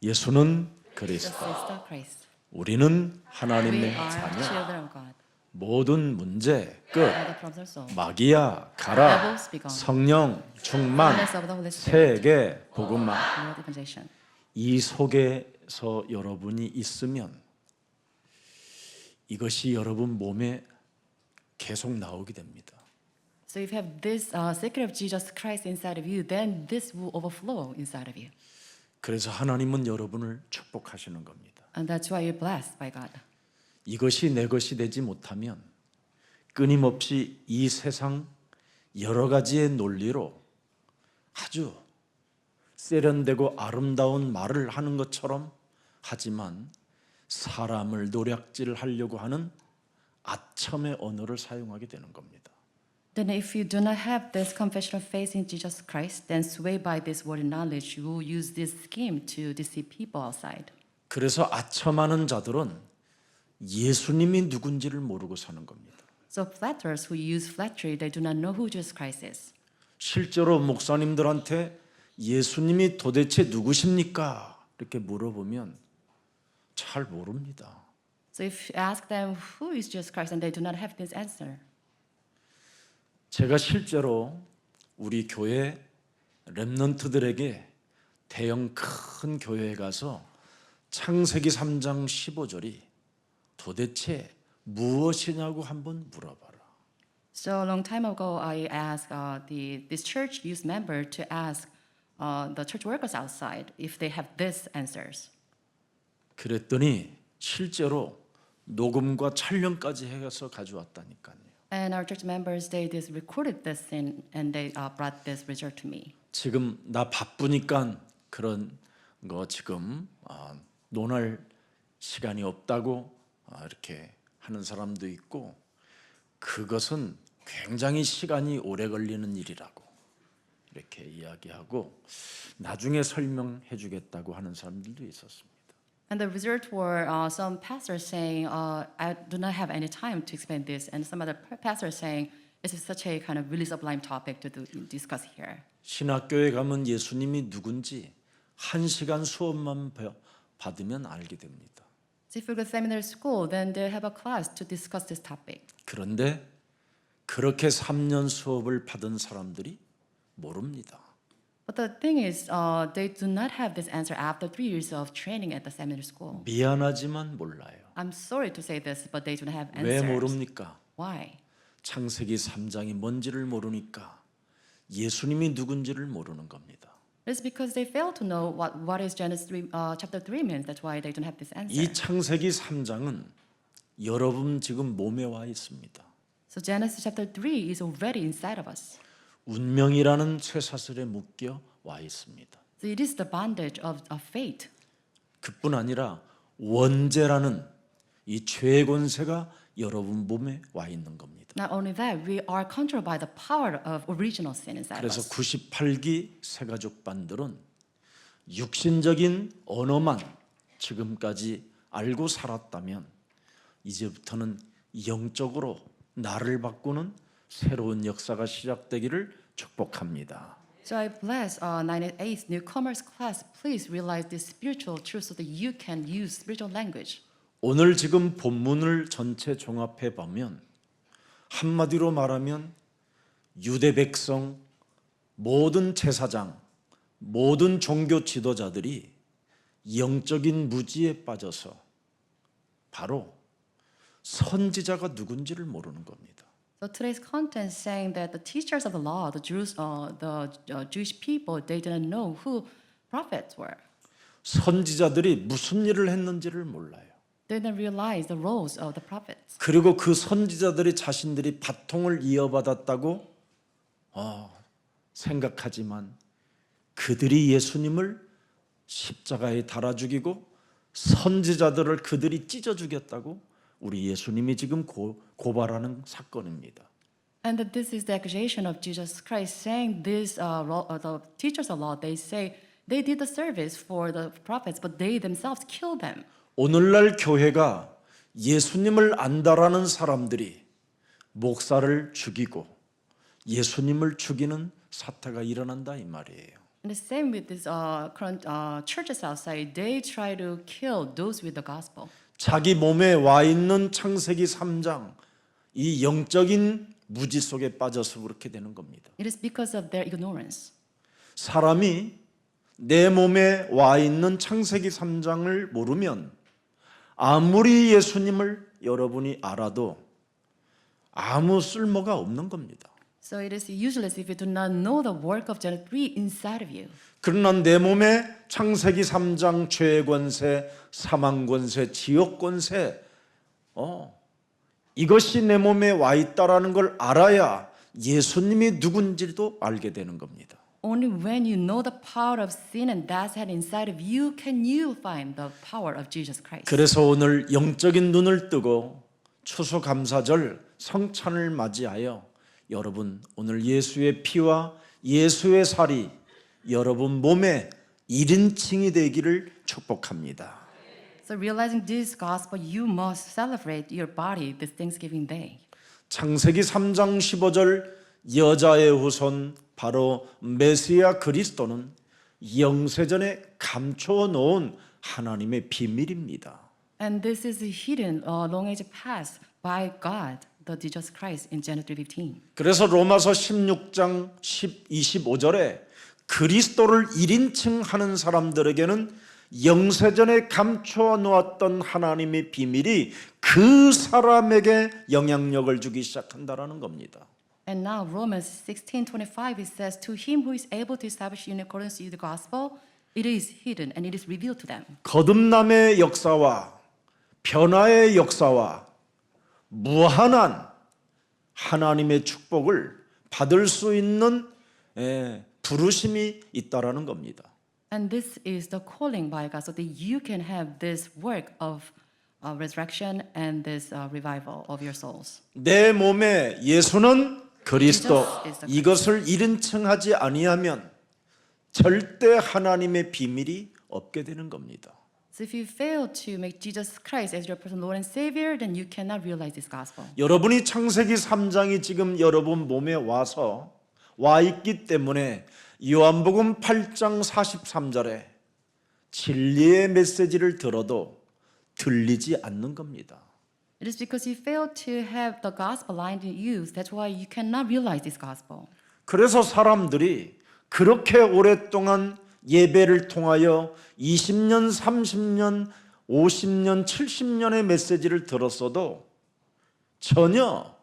예수는 Jesus 그리스도. is the Christ. 우리는 We 하나님의 are 자녀. children of God. 모든 문제 끝. All the problems are solved. 마귀야 가라. Devils be gone. 성령 충만. Fullness of the Holy Spirit. 세계 복음화. World evangelization. 이 속에서 여러분이 있으면 이것이 여러분 몸에 계속 나오게 됩니다. So if you have this secret of Jesus Christ inside of you, then this will overflow inside of you. 그래서 하나님은 여러분을 축복하시는 겁니다. And that's why you're blessed by God. 이것이 내 것이 되지 못하면 끊임없이 이 세상 여러 가지의 논리로 아주 세련되고 아름다운 말을 하는 것처럼 하지만 사람을 노략질하려고 하는 아첨의 언어를 사용하게 되는 겁니다. Then if you do not have this confession of faith in Jesus Christ, then swayed by this word of knowledge, you will use this scheme to deceive people outside. 그래서 아첨하는 자들은 예수님이 누군지를 모르고 사는 겁니다. So flatterers who use flattery, they do not know who Jesus Christ is. 실제로 목사님들한테 예수님이 도대체 누구십니까? 이렇게 물어보면 잘 모릅니다. So if you ask them who is Jesus Christ, and they do not have this answer. 제가 실제로 우리 교회 렘넌트들에게 대형 큰 교회에 가서 창세기 3장 15절이 도대체 무엇이냐고 한번 물어봐라. So a long time ago, I asked this church youth member to ask the church workers outside if they have these answers. 그랬더니 실제로 녹음과 촬영까지 해서 가져왔다니까요. And our church members, they just recorded this in, and they brought this result to me. 지금 나 바쁘니까 그런 거 지금 논할 시간이 없다고 이렇게 하는 사람도 있고 그것은 굉장히 시간이 오래 걸리는 일이라고 이렇게 이야기하고 나중에 설명해 주겠다고 하는 사람들도 있었습니다. And the result were some pastors saying, I do not have any time to explain this, and some other pastors saying, this is such a kind of really sublime topic to discuss here. 신학교에 가면 예수님이 누군지 1시간 수업만 받으면 알게 됩니다. So if you go to seminary school, then they have a class to discuss this topic. 그런데 그렇게 3년 수업을 받은 사람들이 모릅니다. But the thing is, they do not have this answer after 3 years of training at the seminary school. 미안하지만 몰라요. I'm sorry to say this, but they do not have 왜 answers. 모릅니까? Why? 창세기 3장이 뭔지를 모르니까 예수님이 누군지를 모르는 겁니다. It's because they fail to know what is Genesis 3, chapter 3 means. That's why they don't have this answer. 이 창세기 3장은 여러분 지금 몸에 와 있습니다. So Genesis chapter 3 is already inside of us. 운명이라는 쇠사슬에 묶여 와 있습니다. So it is the bondage of fate. 그뿐 아니라 원죄라는 이 죄의 권세가 여러분 몸에 와 있는 겁니다. Not only that, we are controlled by the power of original sin inside of 그래서 us. 98기 새가족반들은 육신적인 언어만 지금까지 알고 살았다면 이제부터는 영적으로 나를 바꾸는 새로운 역사가 시작되기를 축복합니다. So I bless 98th newcomers class. Please realize this spiritual truth so that you can use spiritual language. 오늘 지금 본문을 전체 종합해 보면 한마디로 말하면 유대 백성 모든 제사장 모든 종교 지도자들이 영적인 무지에 빠져서 바로 선지자가 누군지를 모르는 겁니다. So today's content is saying that the teachers of the law, the Jewish people, they didn't know who prophets were. 선지자들이 무슨 일을 했는지를 몰라요. They didn't realize the roles of the prophets. 그리고 그 선지자들이 자신들이 바통을 이어받았다고 생각하지만 그들이 예수님을 십자가에 달아 죽이고 선지자들을 그들이 찢어 죽였다고 우리 예수님이 지금 고발하는 사건입니다. And that this is the accusation of Jesus Christ, saying this, the teachers of law, they say they did the service for the prophets, but they themselves killed them. 오늘날 교회가 예수님을 안다라는 사람들이 목사를 죽이고 예수님을 죽이는 사태가 일어난다 이 말이에요. And the same with these current churches outside, they try to kill those with the gospel. 자기 몸에 와 있는 창세기 3장 이 영적인 무지 속에 빠져서 그렇게 되는 겁니다. It is because of their ignorance. 사람이 내 몸에 와 있는 창세기 3장을 모르면 아무리 예수님을 여러분이 알아도 아무 쓸모가 없는 겁니다. So it is useless if you do not know the work of Genesis 3 inside of you. 그러나 내 몸에 창세기 3장 죄의 권세, 사망 권세, 지옥 권세 이것이 내 몸에 와 있다라는 걸 알아야 예수님이 누군지도 알게 되는 겁니다. Only when you know the power of sin and death had inside of you can you find the power of Jesus Christ. 그래서 오늘 영적인 눈을 뜨고 추수감사절 성찬을 맞이하여 여러분 오늘 예수의 피와 예수의 살이 여러분 몸에 1인칭이 되기를 축복합니다. So realizing this gospel, you must celebrate your body this Thanksgiving day. 창세기 3장 15절 여자의 후손 바로 메시아 그리스도는 영세전에 감춰 놓은 하나님의 비밀입니다. And this is hidden long age past by God, the Jesus Christ in Genesis 3:15. 그래서 로마서 16장 25절에 그리스도를 1인칭 하는 사람들에게는 영세전에 감춰 놓았던 하나님의 비밀이 그 사람에게 영향력을 주기 시작한다라는 겁니다. And now Romans 16:25 it says, "To him who is able to establish in accordance with the gospel, it is hidden and it is revealed to them." 거듭남의 역사와 변화의 역사와 무한한 하나님의 축복을 받을 수 있는 부르심이 있다라는 겁니다. And this is the calling by God, so that you can have this work of resurrection and this revival of your souls. 내 몸에 예수는 그리스도 Jesus is the 이것을 1인칭하지 아니하면 절대 하나님의 비밀이 없게 되는 겁니다. So if you fail to make Jesus Christ as your personal Lord and Savior, then you cannot realize this gospel. 여러분이 창세기 3장이 지금 여러분 몸에 와 있기 때문에 요한복음 8장 43절에 진리의 메시지를 들어도 들리지 않는 겁니다. It is because you fail to have the gospel aligned in you. That's why you cannot realize this gospel. 그래서 사람들이 그렇게 오랫동안 예배를 통하여 20년, 30년, 50년, 70년의 메시지를 들었어도 전혀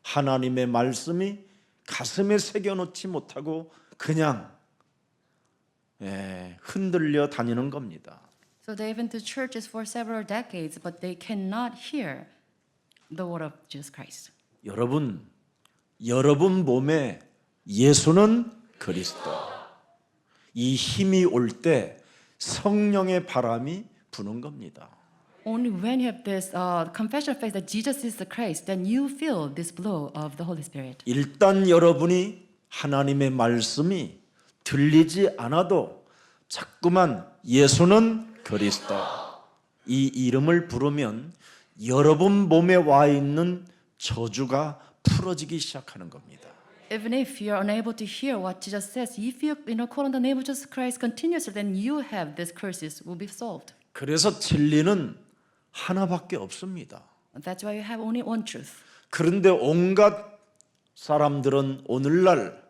하나님의 말씀이 가슴에 새겨놓지 못하고 그냥 흔들려 다니는 겁니다. So they've been to churches for several decades, but they cannot hear the word of Jesus Christ. 여러분 몸에 예수는 그리스도. 이 힘이 올 때 성령의 바람이 부는 겁니다. Only when you have this confession of faith that Jesus is the Christ, then you feel this blow of the Holy Spirit. 일단 여러분이 하나님의 말씀이 들리지 않아도 자꾸만 예수는 그리스도 이 이름을 부르면 여러분 몸에 와 있는 저주가 풀어지기 시작하는 겁니다. Even if you're unable to hear what Jesus says, if you call on the name of Jesus Christ continuously, then you have these curses will be solved. 그래서 진리는 하나밖에 없습니다. That's why you have only one truth. 그런데 온갖 사람들은 오늘날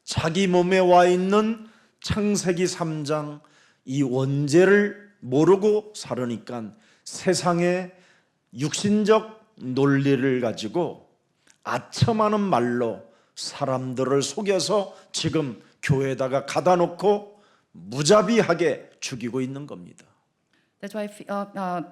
자기 몸에 와 있는 창세기 3장 이 원죄를 모르고 살으니까 세상의 육신적 논리를 가지고 아첨하는 말로 사람들을 속여서 지금 교회에다가 가다 놓고 무자비하게 죽이고 있는 겁니다. That's why,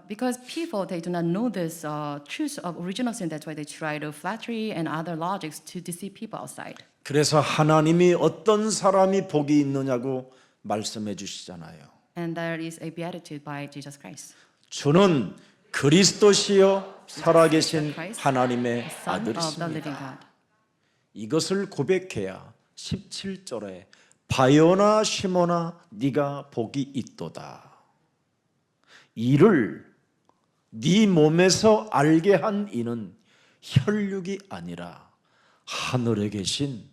because people they do not know this truth of original sin. That's why they try to flattery and other logics to deceive people outside. 그래서 하나님이 어떤 사람이 복이 있느냐고 말씀해 주시잖아요. And there is a beatitude by Jesus Christ. 주는 그리스도시요 살아계신 Christ, 하나님의 Son of the living 아들이십니다. God. 이것을 고백해야 17절에 바요나 시모나 네가 복이 있도다. 이를 네 몸에서 알게 한 이는 혈육이 아니라 하늘에 계신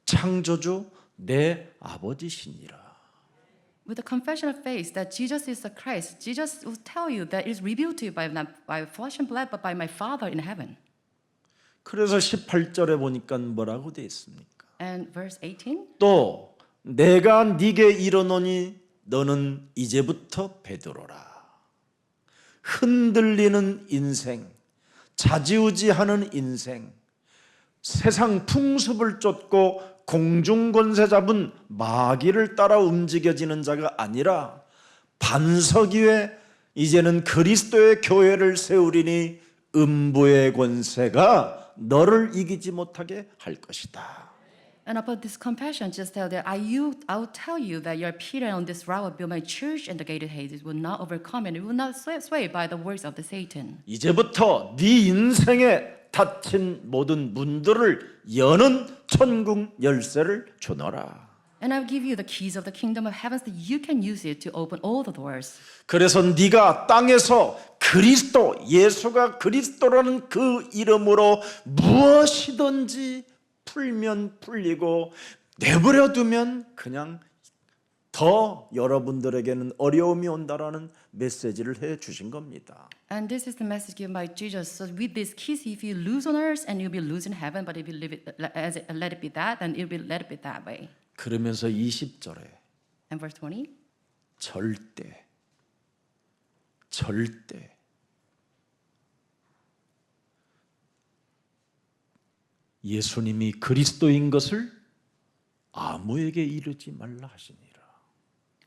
창조주 내 아버지시니라. With the confession of faith that Jesus is the Christ, Jesus will tell you that it is revealed to you by not by flesh and blood, but by my Father in heaven. 그래서 18절에 보니까 뭐라고 되어 있습니까? And verse 18, 또 내가 네게 이르노니 너는 이제부터 베드로라. 흔들리는 인생, 좌지우지하는 인생, 세상 풍습을 쫓고 공중권세 잡은 마귀를 따라 움직여지는 자가 아니라 반석 위에 이제는 그리스도의 교회를 세우리니 음부의 권세가 너를 이기지 못하게 할 것이다. and about this compassion, just tell that I will tell you that you are Peter, and on this rock I will build my church, and the gate of Hades will not overcome, and it will not sway by the words of the Satan. 이제부터 네 인생에 닫힌 모든 문들을 여는 천국 열쇠를 주노라. And I will give you the keys of the kingdom of heaven, so that you can use it to open all the doors. 그래서 네가 땅에서 그리스도, 예수가 그리스도라는 그 이름으로 무엇이든지 풀면 풀리고 내버려 두면 그냥 더 여러분들에게는 어려움이 온다라는 메시지를 해 주신 겁니다. And this is the message given by Jesus. So with these keys, if you lose on earth, and you'll be losing heaven, but if you leave it, let it be that, then it'll be let it be that way. 그러면서 20절에 And verse 20, 절대 예수님이 그리스도인 것을 아무에게 이르지 말라 하시니라.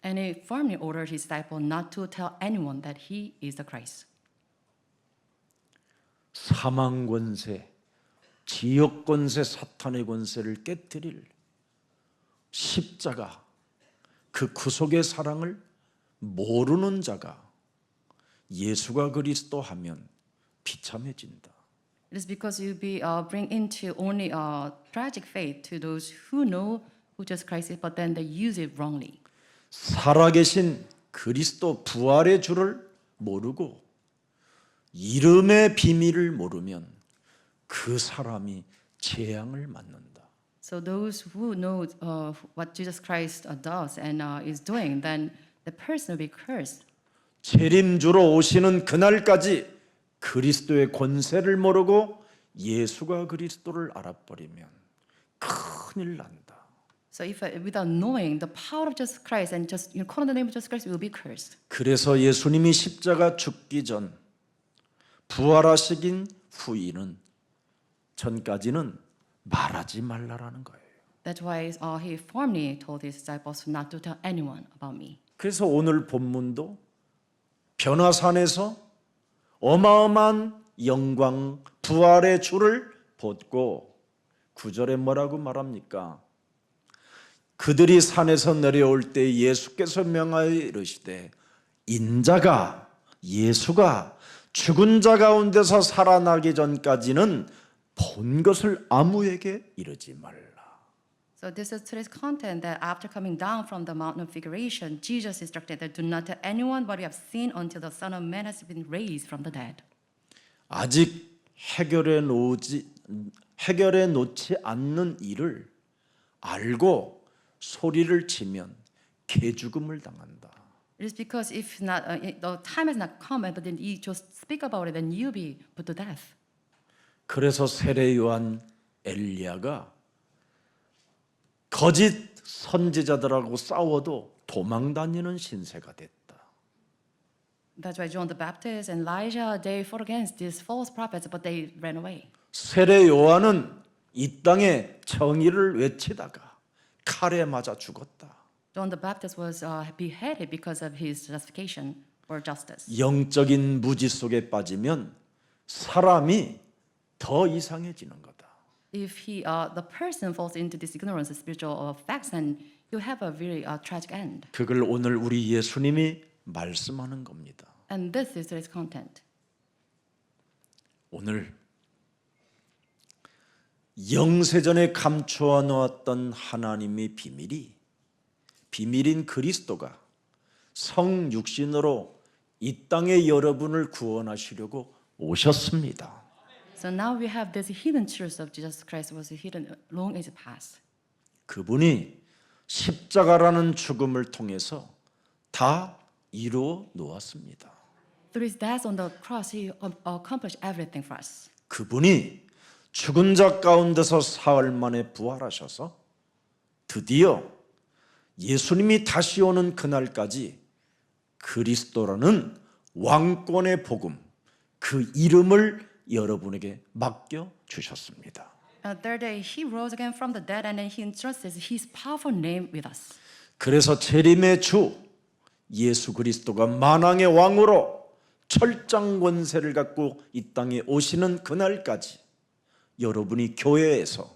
and he firmly ordered his disciples not to tell anyone that he is the Christ. 사망 권세, 지역 권세, 사탄의 권세를 깨뜨릴 십자가, 그 구속의 사랑을 모르는 자가 예수가 그리스도 하면 비참해진다. It is because you bring into only tragic faith to those who know who Jesus Christ is, but then they use it wrongly. 살아계신 그리스도 부활의 주를 모르고 이름의 비밀을 모르면 그 사람이 재앙을 맞는다. So those who know what Jesus Christ does and is doing, then the person will be cursed. 재림주로 오시는 그날까지 그리스도의 권세를 모르고 예수가 그리스도를 알아버리면 큰일 난다. So if without knowing the power of Jesus Christ and just call on the name of Jesus Christ, you will be cursed. 그래서 예수님이 십자가 죽기 전 부활하시긴 후에는 전까지는 말하지 말라라는 거예요. That's why he firmly told his disciples not to tell anyone about me. 그래서 오늘 본문도 변화산에서 어마어마한 영광 부활의 주를 보고 9절에 뭐라고 말합니까? 그들이 산에서 내려올 때 예수께서 명하여 이르시되 인자가 예수가 죽은 자 가운데서 살아나기 전까지는 본 것을 아무에게 이르지 말라. So this is today's content that after coming down from the mountain of figuration, Jesus instructed that do not tell anyone what you have seen until the Son of Man has been raised from the dead. 아직 해결해 놓지 않는 일을 알고 소리를 치면 개죽음을 당한다. It is because if not, the time has not come, but then you just speak about it, then you'll be put to death. 그래서 세례 요한 엘리야가 거짓 선지자들하고 싸워도 도망 다니는 신세가 됐다. That's why John the Baptist and Elijah, they fought against these false prophets, but they ran away. 세례 요한은 이 땅에 정의를 외치다가 칼에 맞아 죽었다. John the Baptist was beheaded because of his justification or justice. 영적인 무지 속에 빠지면 사람이 더 이상해지는 거다. If the person falls into this ignorance of spiritual facts, then you have a very tragic end. 그걸 오늘 우리 예수님이 말씀하는 겁니다. And this is today's content. 오늘 영세전에 감추어 놓았던 하나님의 비밀인 그리스도가 성육신으로 이 땅에 여러분을 구원하시려고 오셨습니다. So now we have this hidden truth of Jesus Christ was hidden long ages past. 그분이 십자가라는 죽음을 통해서 다 이루어 놓았습니다. Through his death on the cross, he accomplished everything for us. 그분이 죽은 자 가운데서 사흘 만에 부활하셔서 드디어 예수님이 다시 오는 그날까지 그리스도라는 왕권의 복음, 그 이름을 여러분에게 맡겨 주셨습니다. Third day, he rose again from the dead, and then he entrusted his powerful name with us. 그래서 재림의 주 예수 그리스도가 만왕의 왕으로 철장 권세를 갖고 이 땅에 오시는 그날까지 여러분이 교회에서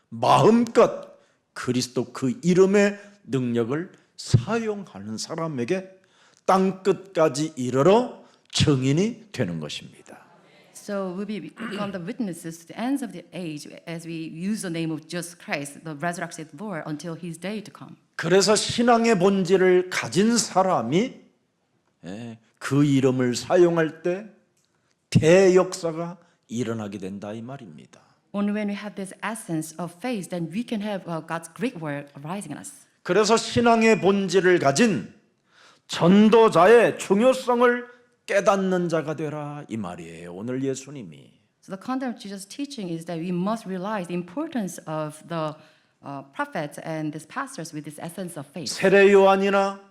마음껏 그리스도 그 이름의 능력을 사용하는 사람에게 땅 끝까지 이르러 증인이 되는 것입니다. So we become the witnesses to the ends of the age as we use the name of Jesus Christ, the resurrected Lord, until his day to come. 그래서 신앙의 본질을 가진 사람이 그 이름을 사용할 때 대역사가 일어나게 된다 이 말입니다. Only when we have this essence of faith, then we can have God's great work arising in us. 그래서 신앙의 본질을 가진 전도자의 중요성을 깨닫는 자가 되라 이 말이에요. 오늘 예수님이. So the content of Jesus' teaching is that we must realize the importance of the prophets and these pastors with this essence of faith. 세례 요한이나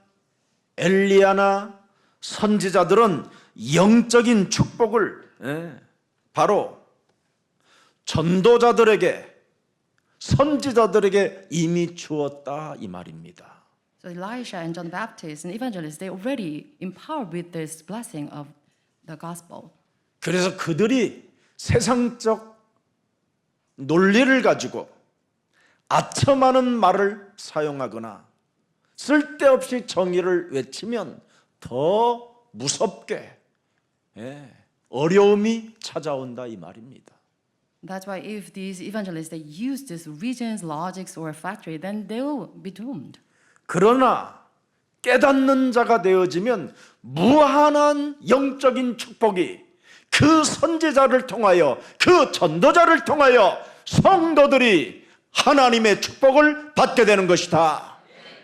엘리야나 선지자들은 영적인 축복을 바로 전도자들에게 선지자들에게 이미 주었다 이 말입니다. So Elisha and John the Baptist and evangelists, they already empowered with this blessing of the gospel. 그래서 그들이 세상적 논리를 가지고 아첨하는 말을 사용하거나 쓸데없이 정의를 외치면 더 무섭게 어려움이 찾아온다 이 말입니다. That's why if these evangelists they use these reasons, logics, or flattery, then they will be doomed. 그러나 깨닫는 자가 되어지면 무한한 영적인 축복이 그 선지자를 통하여 그 전도자를 통하여 성도들이 하나님의 축복을 받게 되는 것이다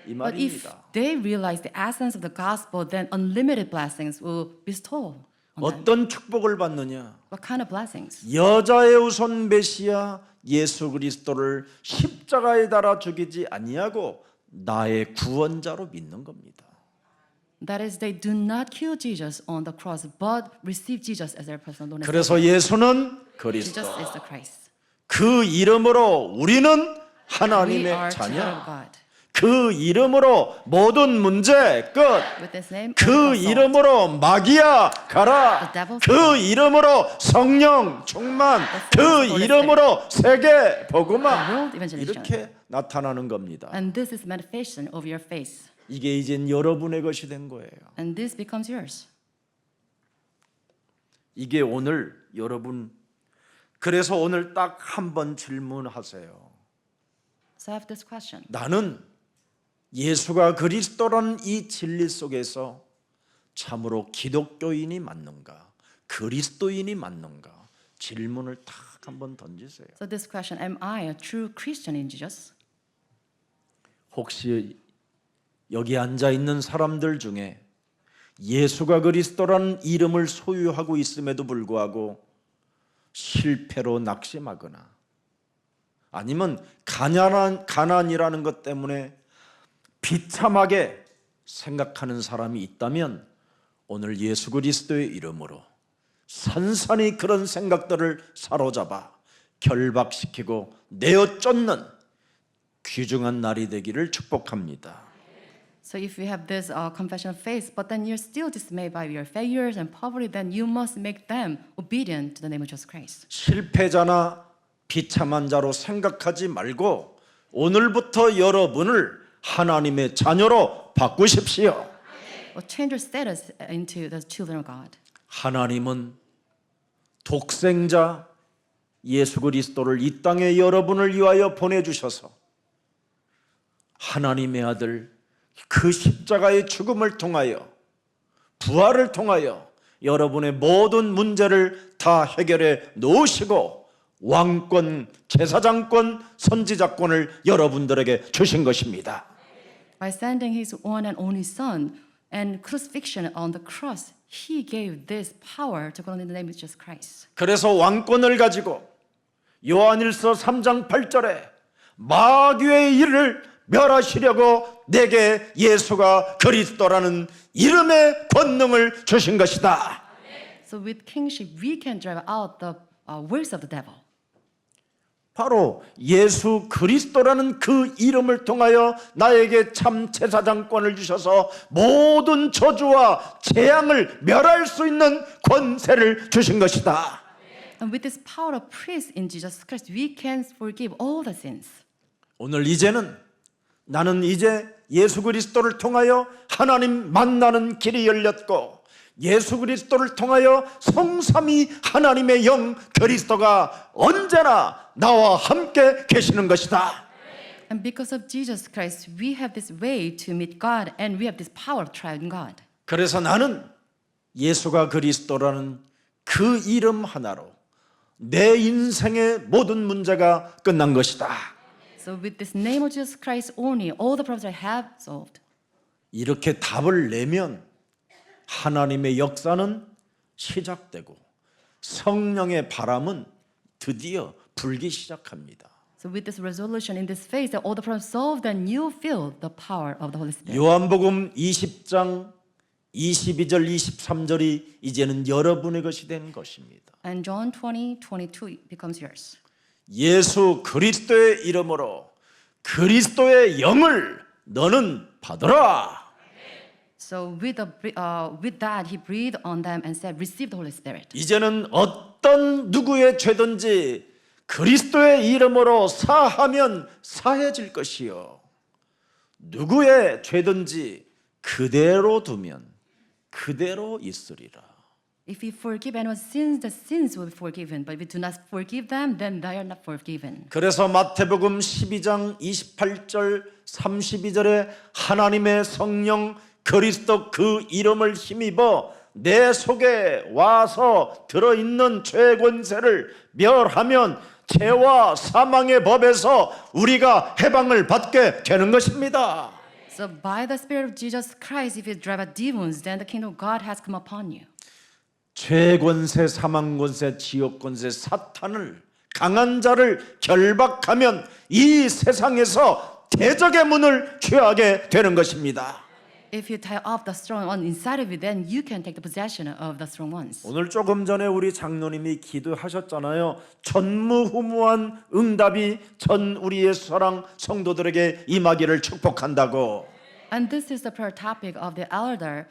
이 But if 말입니다. they realize the essence of the gospel, then unlimited blessings will bestow on them. 어떤 축복을 받느냐? What kind of blessings? 여자의 우선 메시아 예수 그리스도를 십자가에 달아 죽이지 아니하고 나의 구원자로 믿는 겁니다. That is, they do not kill Jesus on the cross, but receive Jesus as their personal Lord and 그래서 Savior. 예수는 그리스도. Jesus is the Christ. 그 이름으로 우리는 We 하나님의 are child of 자녀. God. 그 이름으로 모든 문제 끝. With this name, 그 all the salt. 이름으로 마귀야 가라. The devil 그 이름으로 성령 충만. 그 이름으로 세계 복음화. The world evangelization. 이렇게 나타나는 겁니다. And this is manifestation of your faith. 이게 이젠 여러분의 것이 된 거예요. And this becomes yours. 이게 오늘 여러분 그래서 오늘 딱 한 번 질문하세요. So I have this question. 나는 예수가 그리스도라는 이 진리 속에서 참으로 기독교인이 맞는가? 그리스도인이 맞는가? 질문을 딱 한 번 던지세요. So this question, am I a true Christian in Jesus? 혹시 여기 앉아 있는 사람들 중에 예수가 그리스도라는 이름을 소유하고 있음에도 불구하고 실패로 낙심하거나 아니면 가난이라는 것 때문에 비참하게 생각하는 사람이 있다면 오늘 예수 그리스도의 이름으로 산산히 그런 생각들을 사로잡아 결박시키고 내어 쫓는 귀중한 날이 되기를 축복합니다. So if you have this confession of faith, but then you're still dismayed by your failures and poverty, then you must make them obedient to the name of Jesus Christ. 실패자나 비참한 자로 생각하지 말고 오늘부터 여러분을 하나님의 자녀로 바꾸십시오. Or change your status into the children of God. 하나님은 독생자 예수 그리스도를 이 땅에 여러분을 위하여 보내주셔서 하나님의 아들 그 십자가의 죽음을 통하여 부활을 통하여 여러분의 모든 문제를 다 해결해 놓으시고 왕권, 제사장권, 선지자권을 여러분들에게 주신 것입니다. By sending his one and only Son and crucifixion on the cross, he gave this power to go in the name of Jesus Christ. 그래서 왕권을 가지고 요한일서 3장 8절에 마귀의 일을 멸하시려고 내게 예수가 그리스도라는 이름의 권능을 주신 것이다. So with kingship, we can drive out the works of the devil. 바로 예수 그리스도라는 그 이름을 통하여 나에게 참 제사장권을 주셔서 모든 저주와 재앙을 멸할 수 있는 권세를 주신 것이다. And with this power of priest in Jesus Christ, we can forgive all the sins. 오늘 이제는 나는 이제 예수 그리스도를 통하여 하나님 만나는 길이 열렸고 예수 그리스도를 통하여 성삼위 하나님의 영 그리스도가 언제나 나와 함께 계시는 것이다. And because of Jesus Christ, we have this way to meet God and we have this power of triune God. 그래서 나는 예수가 그리스도라는 그 이름 하나로 내 인생의 모든 문제가 끝난 것이다. So with this name of Jesus Christ only, all the problems I have solved. 이렇게 답을 내면 하나님의 역사는 시작되고 성령의 바람은 드디어 불기 시작합니다. So with this resolution in this phase that all the problems solved, then you feel the power of the Holy Spirit. 요한복음 20장 22절 23절이 이제는 여러분의 것이 된 것입니다. And John 20:22 becomes yours. 예수 그리스도의 이름으로 그리스도의 영을 너는 받으라. So with that, he breathed on them and said, "Receive the Holy Spirit." 이제는 어떤 누구의 죄든지 그리스도의 이름으로 사하면 사해질 것이요 누구의 죄든지 그대로 두면 그대로 있으리라. If we forgive anyone's sins, the sins will be forgiven. But if we do not forgive them, then they are not forgiven. 그래서 마태복음 12장 28절 32절에 하나님의 성령 그리스도 그 이름을 힘입어 내 속에 와서 들어있는 죄 권세를 멸하면 죄와 사망의 법에서 우리가 해방을 받게 되는 것입니다. So by the Spirit of Jesus Christ, if you drive out demons, then the kingdom of God has come upon you. 죄 권세, 사망 권세, 지옥 권세, 사탄을 강한 자를 결박하면 이 세상에서 대적의 문을 취하게 되는 것입니다. If you tie off the strong one inside of you, then you can take the possession of the strong ones. 오늘 조금 전에 우리 장로님이 기도하셨잖아요. 전무후무한 응답이 전 우리의 사랑 성도들에게 임하기를 축복한다고. And this is the prayer topic of the elder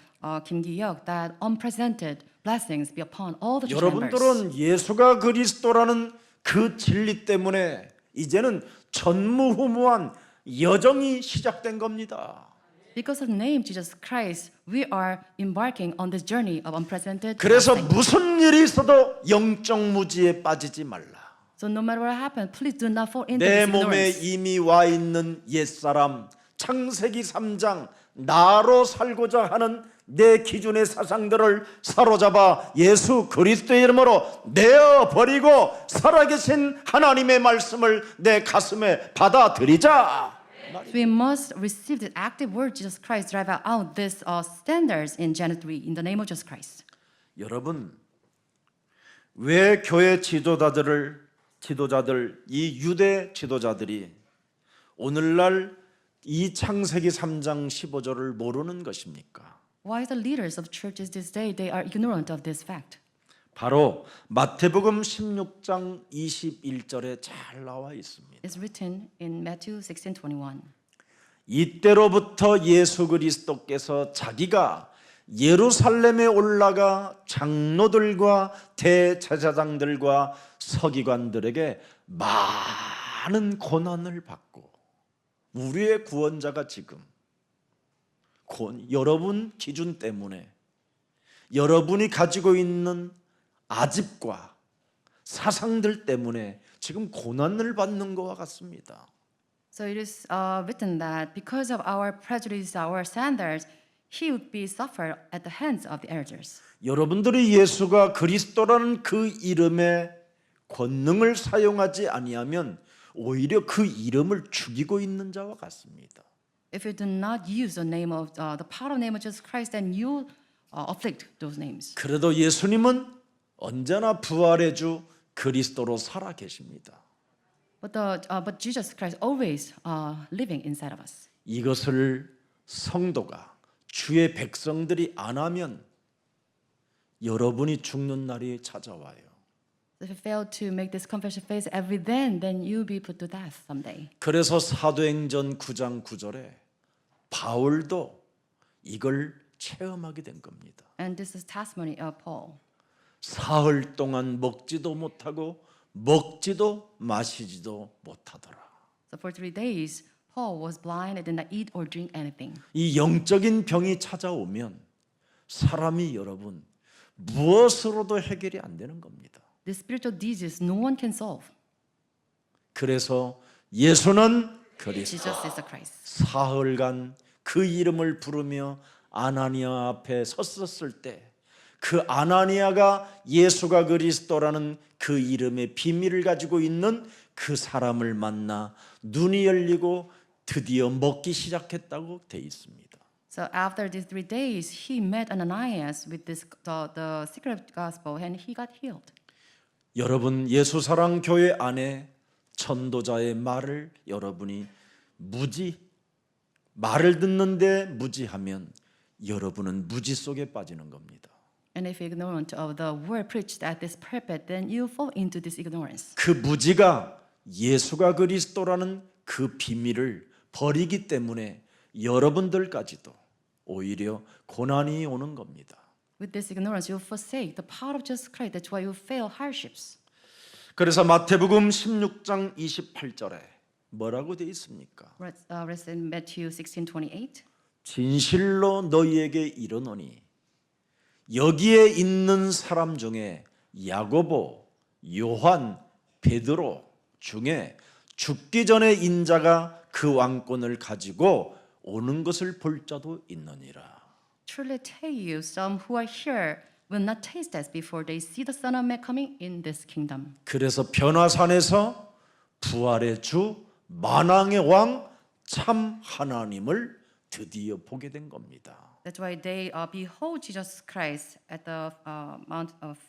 Kim Gi-yeok, that unprecedented blessings be upon all the church members. 여러분들은 예수가 그리스도라는 그 진리 때문에 이제는 전무후무한 여정이 시작된 겁니다. Because of the name Jesus Christ, we are embarking on this journey of unprecedented 그래서 blessing. 무슨 일이 있어도 영적 무지에 빠지지 말라. So no matter what happens, please do not fall into 내 this 몸에 ignorance. 이미 와 있는 옛사람 창세기 3장 나로 살고자 하는 내 기준의 사상들을 사로잡아 예수 그리스도의 이름으로 내어버리고 살아계신 하나님의 말씀을 내 가슴에 받아들이자. We must receive the active word Jesus Christ, drive out these standards in Genesis 3 in the name of Jesus Christ. 여러분 왜 교회 지도자들 이 유대 지도자들이 오늘날 이 창세기 3장 15절을 모르는 것입니까? Why the leaders of churches this day they are ignorant of this fact? 바로 마태복음 16장 21절에 잘 나와 있습니다. It's written in Matthew 16:21. 이때로부터 예수 그리스도께서 자기가 예루살렘에 올라가 장로들과 대제사장들과 서기관들에게 많은 고난을 받고 우리의 구원자가 지금 여러분 기준 때문에 여러분이 가지고 있는 아집과 사상들 때문에 지금 고난을 받는 것과 같습니다. So it is written that because of our prejudice, our standards, he would be suffered at the hands of the elders. 여러분들이 예수가 그리스도라는 그 이름의 권능을 사용하지 아니하면 오히려 그 이름을 죽이고 있는 자와 같습니다. If you do not use the name of the power of name of Jesus Christ, then you afflict those names. 그래도 예수님은 언제나 부활의 주 그리스도로 살아 계십니다. But Jesus Christ always living inside of us. 이것을 성도가 주의 백성들이 안 하면 여러분이 죽는 날이 찾아와요. If you fail to make this confession phase every then you'll be put to death someday. 그래서 사도행전 9장 9절에 바울도 이걸 체험하게 된 겁니다. And this is testimony of Paul. 사흘 동안 먹지도 못하고 먹지도 마시지도 못하더라. So for 3 days, Paul was blind and did not eat or drink anything. 이 영적인 병이 찾아오면 사람이 여러분 무엇으로도 해결이 안 되는 겁니다. This spiritual disease no one can solve. 그래서 예수는 그리스도 Jesus is the Christ. 사흘간 그 이름을 부르며 아나니아 앞에 섰었을 때 그 아나니아가 예수가 그리스도라는 그 이름의 비밀을 가지고 있는 그 사람을 만나 눈이 열리고 드디어 먹기 시작했다고 돼 있습니다. So after these 3 days, he met Ananias with the secret gospel and he got healed. 여러분 예수사랑 교회 안에 전도자의 말을 여러분이 말을 듣는데 무지하면 여러분은 무지 속에 빠지는 겁니다. And if you're ignorant of the word preached at this pulpit, then you fall into this ignorance. 그 무지가 예수가 그리스도라는 그 비밀을 버리기 때문에 여러분들까지도 오히려 고난이 오는 겁니다. With this ignorance, you forsake the power of Jesus Christ. That's why you fail hardships. 그래서 마태복음 16장 28절에 뭐라고 되어 있습니까? Read in Matthew 16:28. 진실로 너희에게 이르노니 여기에 있는 사람 중에 야고보, 요한, 베드로 중에 죽기 전에 인자가 그 왕권을 가지고 오는 것을 볼 자도 있느니라. Truly tell you, some who are here will not taste death before they see the Son of Man coming in this kingdom. 그래서 변화산에서 부활의 주 만왕의 왕 참 하나님을 드디어 보게 된 겁니다. That's why they behold Jesus Christ at the Mount of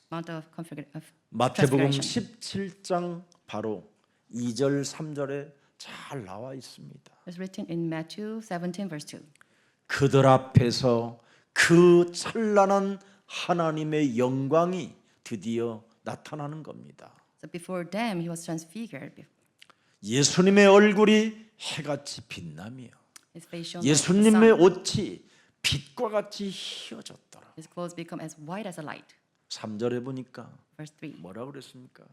마태복음 Transfiguration. 17장 바로 2절 3절에 잘 나와 있습니다. It's written in Matthew 17 verse 2. 그들 앞에서 그 찬란한 하나님의 영광이 드디어 나타나는 겁니다. So before them he was transfigured. 예수님의 얼굴이 해같이 빛나며 His face shone like the 예수님의 sun. 옷이 빛과 같이 희어졌더라. His clothes become as white as a light. 3절에 보니까 Verse 3. 뭐라고 그랬습니까?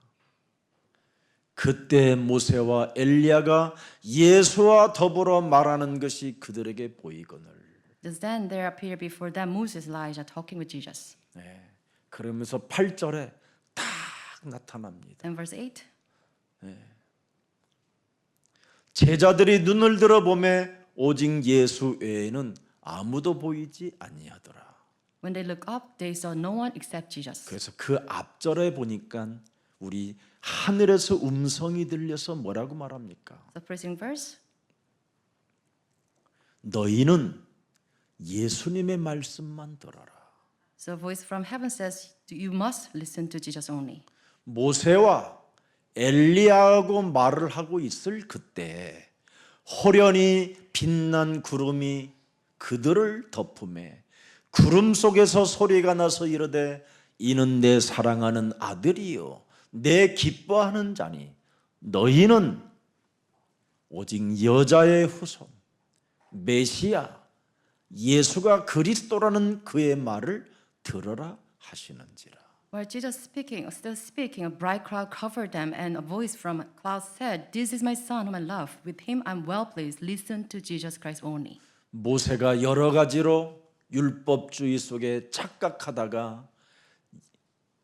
그때 모세와 엘리야가 예수와 더불어 말하는 것이 그들에게 보이거늘. Just then there appeared before them Moses, Elijah talking with Jesus. 네, 그러면서 8절에 딱 나타납니다. And verse 8. 제자들이 눈을 들어보매 오직 예수 외에는 아무도 보이지 아니하더라. When they look up, they saw no one except Jesus. 그래서 그 앞절에 보니까 우리 하늘에서 음성이 들려서 뭐라고 말합니까? The preceding verse. 너희는 예수님의 말씀만 들어라. So a voice from heaven says, you must listen to Jesus only. 모세와 엘리야하고 말을 하고 있을 그때 호련히 빛난 구름이 그들을 덮음에 구름 속에서 소리가 나서 이르되 이는 내 사랑하는 아들이요 내 기뻐하는 자니 너희는 오직 여자의 후손 메시아 예수가 그리스도라는 그의 말을 들어라 하시는지라. While Jesus still speaking, a bright cloud covered them, and a voice from a cloud said, "This is my son whom I love. With him I'm well pleased. Listen to Jesus Christ only." 모세가 여러 가지로 율법주의 속에 착각하다가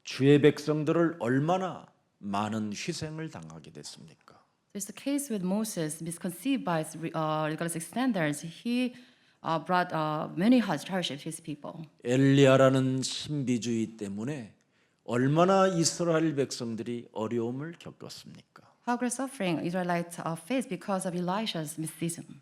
주의 백성들을 얼마나 많은 희생을 당하게 됐습니까? There's the case with Moses, misconceived by his legalistic standards. He brought many hardships to his people. 엘리야라는 신비주의 때문에 얼마나 이스라엘 백성들이 어려움을 겪었습니까? How great suffering Israelites faced because of Elisha's mysticism.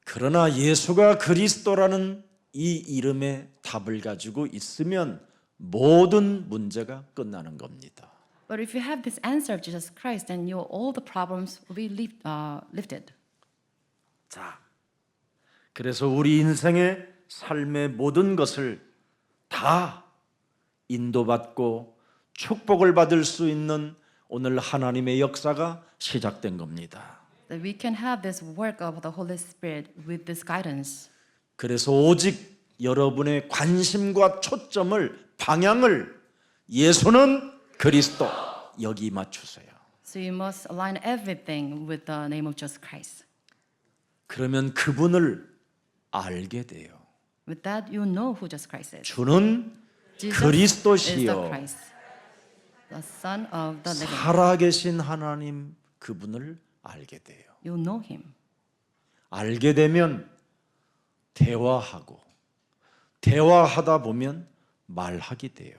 그러나 예수가 그리스도라는 이 이름의 답을 가지고 있으면 모든 문제가 끝나는 겁니다. But if you have this answer of Jesus Christ, then all the problems will be lifted. 자, 그래서 우리 인생의 삶의 모든 것을 다 인도받고 축복을 받을 수 있는 오늘 하나님의 역사가 시작된 겁니다. That we can have this work of the Holy Spirit with this guidance. 그래서 오직 여러분의 관심과 초점을 방향을 예수는 그리스도 여기 맞추세요. So you must align everything with the name of Jesus Christ. 그러면 그분을 알게 돼요. With that, you know who Jesus Christ is. 주는 Jesus is the 그리스도시요 Christ, the Son of the living. 살아계신 하나님 그분을 알게 돼요. You know Him. 알게 되면 대화하다 보면 말하게 돼요.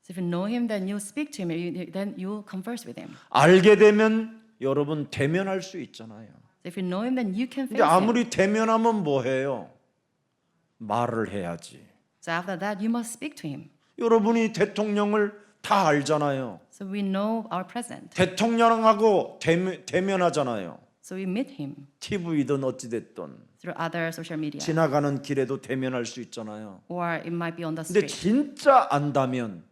So if you know Him, then you speak to Him. Then you converse with Him. 알게 되면 여러분 대면할 수 있잖아요. So if you know Him, then you can 근데 face Him. 아무리 대면하면 뭐해요? 말을 해야지. So after that, you must speak to Him. 여러분이 대통령을 다 알잖아요. So we know our President. 대통령하고 대면하잖아요. So we meet Him TV든 어찌됐든 through other social media. 지나가는 길에도 대면할 수 있잖아요. Or it might be on the 근데 street. 진짜 안다면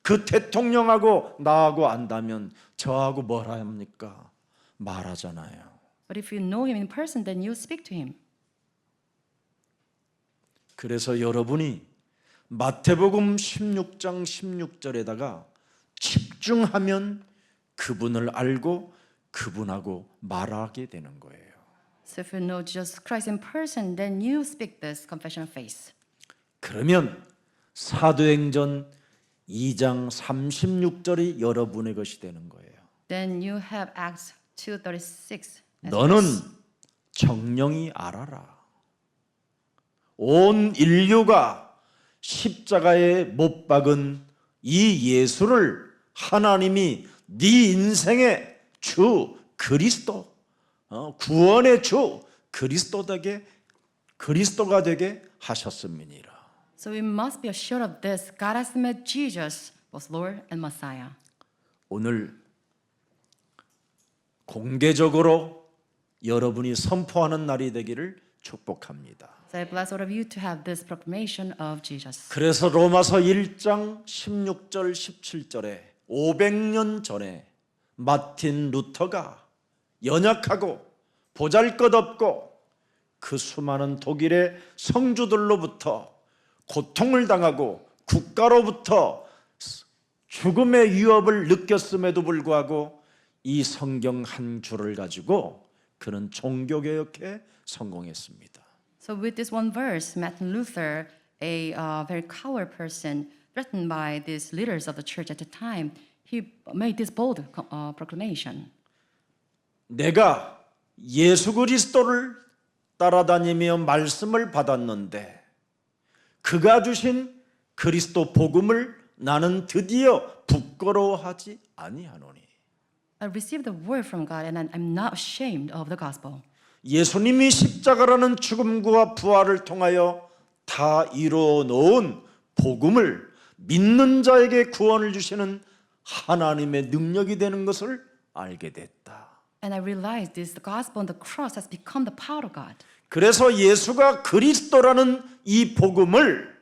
그 대통령하고 나하고 안다면 저하고 뭘 합니까? 말하잖아요. But if you know Him in person, then you speak to Him. 그래서 여러분이 마태복음 16장 16절에다가 집중하면 그분을 알고 그분하고 말하게 되는 거예요. So if you know Jesus Christ in person, then you speak this confession of faith. 그러면 사도행전 2장 36절이 여러분의 것이 되는 거예요. Then you have Acts 2:36. 너는 정령이 알아라. 온 인류가 십자가에 못 박은 이 예수를 하나님이 네 인생의 주 그리스도, 구원의 주 그리스도가 되게 하셨음이니라. So we must be assured of this. God has made Jesus both Lord and Messiah. 오늘 공개적으로 여러분이 선포하는 날이 되기를 축복합니다. So I bless all of you to have this proclamation of Jesus. 그래서 로마서 1장 16절 17절에 500년 전에 마틴 루터가 연약하고 보잘것없고 그 수많은 독일의 성주들로부터 고통을 당하고 국가로부터 죽음의 위협을 느꼈음에도 불구하고 이 성경 한 줄을 가지고 그는 종교개혁에 성공했습니다. So with this one verse, Martin Luther, a very coward person threatened by these leaders of the church at the time, he made this bold proclamation. 내가 예수 그리스도를 따라다니며 말씀을 받았는데 그가 주신 그리스도 복음을 나는 드디어 부끄러워하지 아니하노니. I received the word from God and I'm not ashamed of the gospel. 예수님이 십자가라는 죽음과 부활을 통하여 다 이루어 놓은 복음을 믿는 자에게 구원을 주시는 하나님의 능력이 되는 것을 알게 됐다. And I realized this, the gospel and the cross has become the power of God. 그래서 예수가 그리스도라는 이 복음을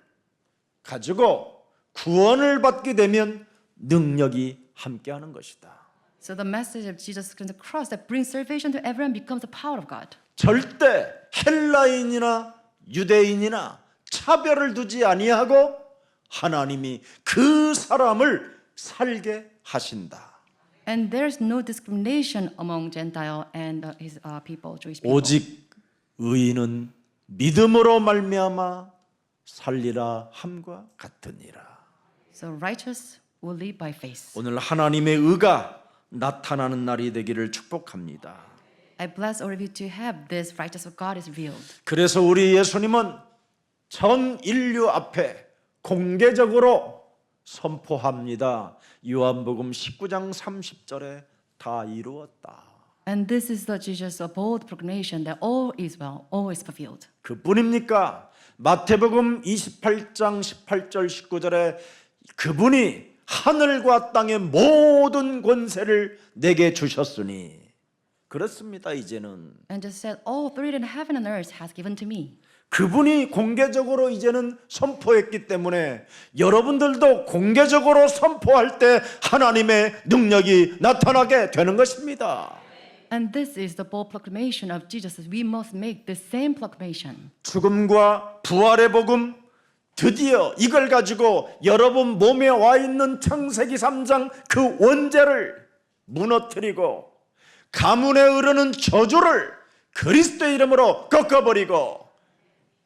가지고 구원을 받게 되면 능력이 함께하는 것이다. So the message of Jesus Christ, the cross that brings salvation to everyone becomes the power of God. 절대 헬라인이나 유대인이나 차별을 두지 아니하고 하나님이 그 사람을 살게 하신다. And there's no discrimination among Gentile and his people, Jewish people. 오직 의인은 믿음으로 말미암아 살리라 함과 같으니라. So righteous will live by faith. 오늘 하나님의 의가 나타나는 날이 되기를 축복합니다. I bless all of you to have this righteousness of God is revealed. 그래서 우리 예수님은 전 인류 앞에 공개적으로 선포합니다. 요한복음 19장 30절에 다 이루었다. And this is the Jesus' bold proclamation that all is well, all is fulfilled. 그뿐입니까? 마태복음 28장 18절 19절에 그분이 하늘과 땅의 모든 권세를 내게 주셨으니 그렇습니다. 이제는 And just said, all authority in heaven and earth has given to me. 그분이 공개적으로 이제는 선포했기 때문에 여러분들도 공개적으로 선포할 때 하나님의 능력이 나타나게 되는 것입니다. And this is the bold proclamation of Jesus. We must make the same proclamation. 죽음과 부활의 복음 드디어 이걸 가지고 여러분 몸에 와 있는 창세기 3장 그 원죄를 무너뜨리고 가문에 흐르는 저주를 그리스도의 이름으로 꺾어버리고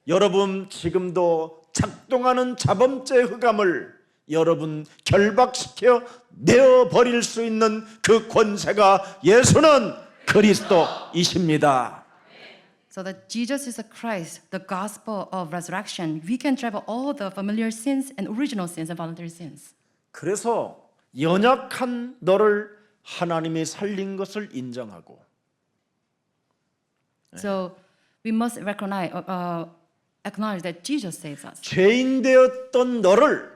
여러분 지금도 작동하는 자범죄 흑암을 여러분 결박시켜 내어버릴 수 있는 그 권세가 예수는 그리스도이십니다. So that Jesus is the Christ, the gospel of resurrection. We can travel all the familiar sins and original sins and voluntary sins. 그래서 연약한 너를 하나님이 살린 것을 인정하고 So we must recognize, acknowledge that Jesus saves us. 죄인 되었던 너를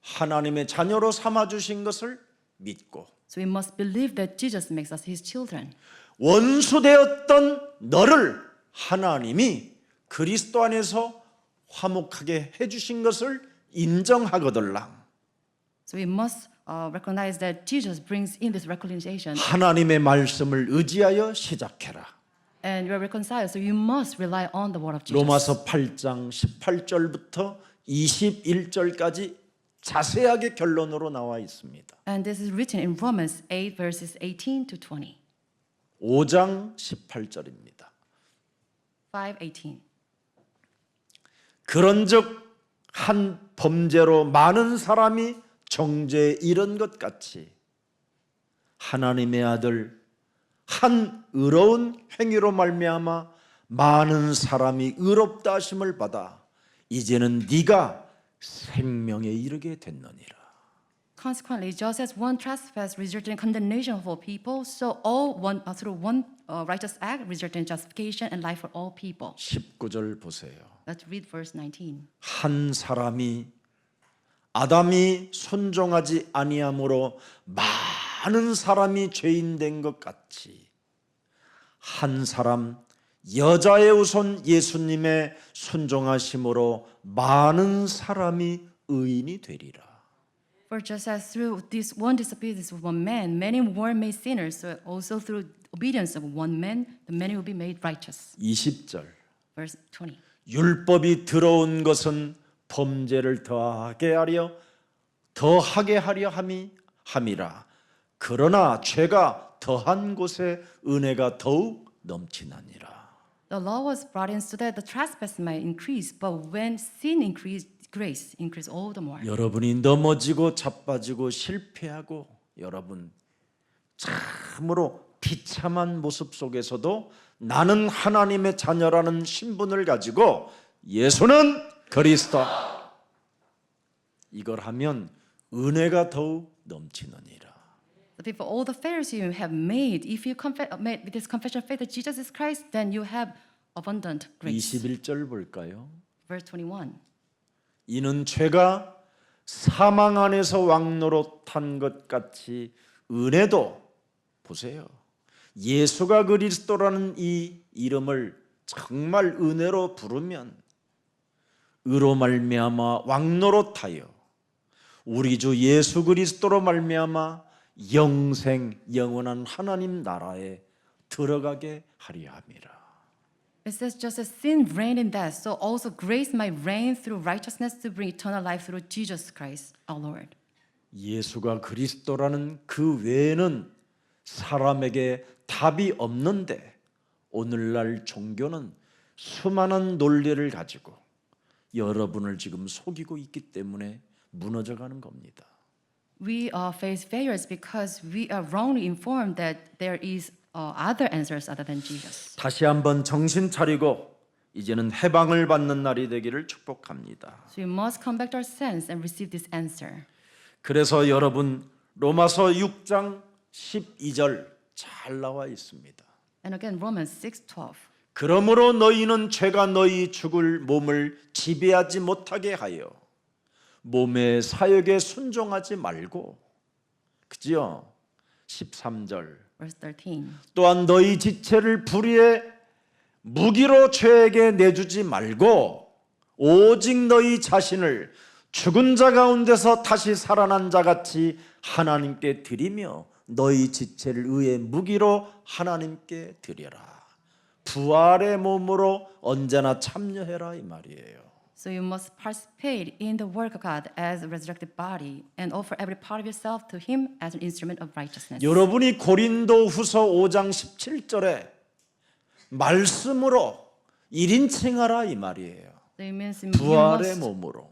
하나님의 자녀로 삼아 주신 것을 믿고 So we must believe that Jesus makes us His children. 원수 되었던 너를 하나님이 그리스도 안에서 화목하게 해 주신 것을 인정하거들랑 So we must recognize that Jesus brings in this reconciliation. 하나님의 말씀을 의지하여 시작해라. And you are reconciled, so you must rely on the word of Jesus. 로마서 8장 18절부터 21절까지 자세하게 결론으로 나와 있습니다. And this is written in Romans 8, verses 18 to 20. 5장 18절입니다. 5:18. 그런즉 한 범죄로 많은 사람이 정죄에 이른 것 같이 하나님의 아들 한 의로운 행위로 말미암아 많은 사람이 의롭다 하심을 받아 이제는 네가 생명에 이르게 됐느니라. Consequently, just as one trespass resulted in condemnation for people, so all through one righteous act resulted in justification and life for all people. 19절 보세요. Let's read verse 19. 한 사람이 아담이 순종하지 아니함으로 많은 사람이 죄인 된 것 같이 한 사람 여자의 우선 예수님의 순종하심으로 많은 사람이 의인이 되리라. For just as through this one disobedience of one man, many were made sinners, so also through obedience of one man, the many will be made righteous. 20절 Verse 20. 율법이 들어온 것은 범죄를 더하게 하려 함이라. 그러나 죄가 더한 곳에 은혜가 더욱 넘치나니라. The law was brought in so that the trespass might increase, but when sin increased, grace increased all the more. 여러분이 넘어지고 자빠지고 실패하고 여러분 참으로 비참한 모습 속에서도 나는 하나님의 자녀라는 신분을 가지고 예수는 그리스도 이걸 하면 은혜가 더욱 넘치느니라. The people, all the failures you have made, if you made with this confession of faith that Jesus is Christ, then you have abundant grace. 21절 볼까요? Verse 21. 이는 죄가 사망 안에서 왕노릇한 것 같이 은혜도 보세요. 예수가 그리스도라는 이 이름을 정말 은혜로 부르면 의로 말미암아 왕노릇하여 우리 주 예수 그리스도로 말미암아 영생 영원한 하나님 나라에 들어가게 하려 함이라. It says, just as sin reigned in death, so also grace might reign through righteousness to bring eternal life through Jesus Christ, our Lord. 예수가 그리스도라는 그 외에는 사람에게 답이 없는데 오늘날 종교는 수많은 논리를 가지고 여러분을 지금 속이고 있기 때문에 무너져가는 겁니다. We face failures because we are wrongly informed that there is other answers other than Jesus. 다시 한번 정신 차리고 이제는 해방을 받는 날이 되기를 축복합니다. So you must come back to our sense and receive this answer. 그래서 여러분 로마서 6장 12절 잘 나와 있습니다. And again, Romans 6:12. 그러므로 너희는 죄가 너희 죽을 몸을 지배하지 못하게 하여 몸의 사역에 순종하지 말고, 그지요? 13절 Verse 13. 또한 너희 지체를 불의의 무기로 죄에게 내주지 말고 오직 너희 자신을 죽은 자 가운데서 다시 살아난 자 같이 하나님께 드리며 너희 지체를 의의 무기로 하나님께 드려라. 부활의 몸으로 언제나 참여해라 이 말이에요. So you must participate in the work of God as a resurrected body and offer every part of yourself to Him as an instrument of righteousness. 여러분이 고린도후서 5장 17절에 말씀으로 1인칭하라 이 말이에요. So it means 부활의 몸으로.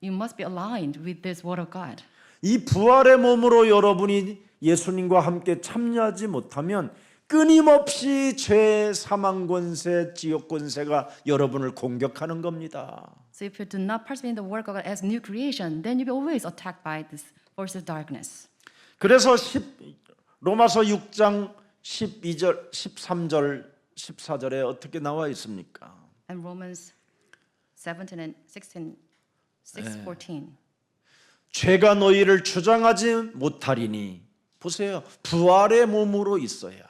you must be aligned with this word of God. 이 부활의 몸으로 여러분이 예수님과 함께 참여하지 못하면 끊임없이 죄, 사망 권세, 지옥 권세가 여러분을 공격하는 겁니다. So if you do not participate in the work of God as new creation, then you'll be always attacked by this force of darkness. 그래서 로마서 6장 12절, 13절, 14절에 어떻게 나와 있습니까? And Romans 17 and 16, 6:14. 죄가 너희를 주장하지 못하리니, 보세요, 부활의 몸으로 있어야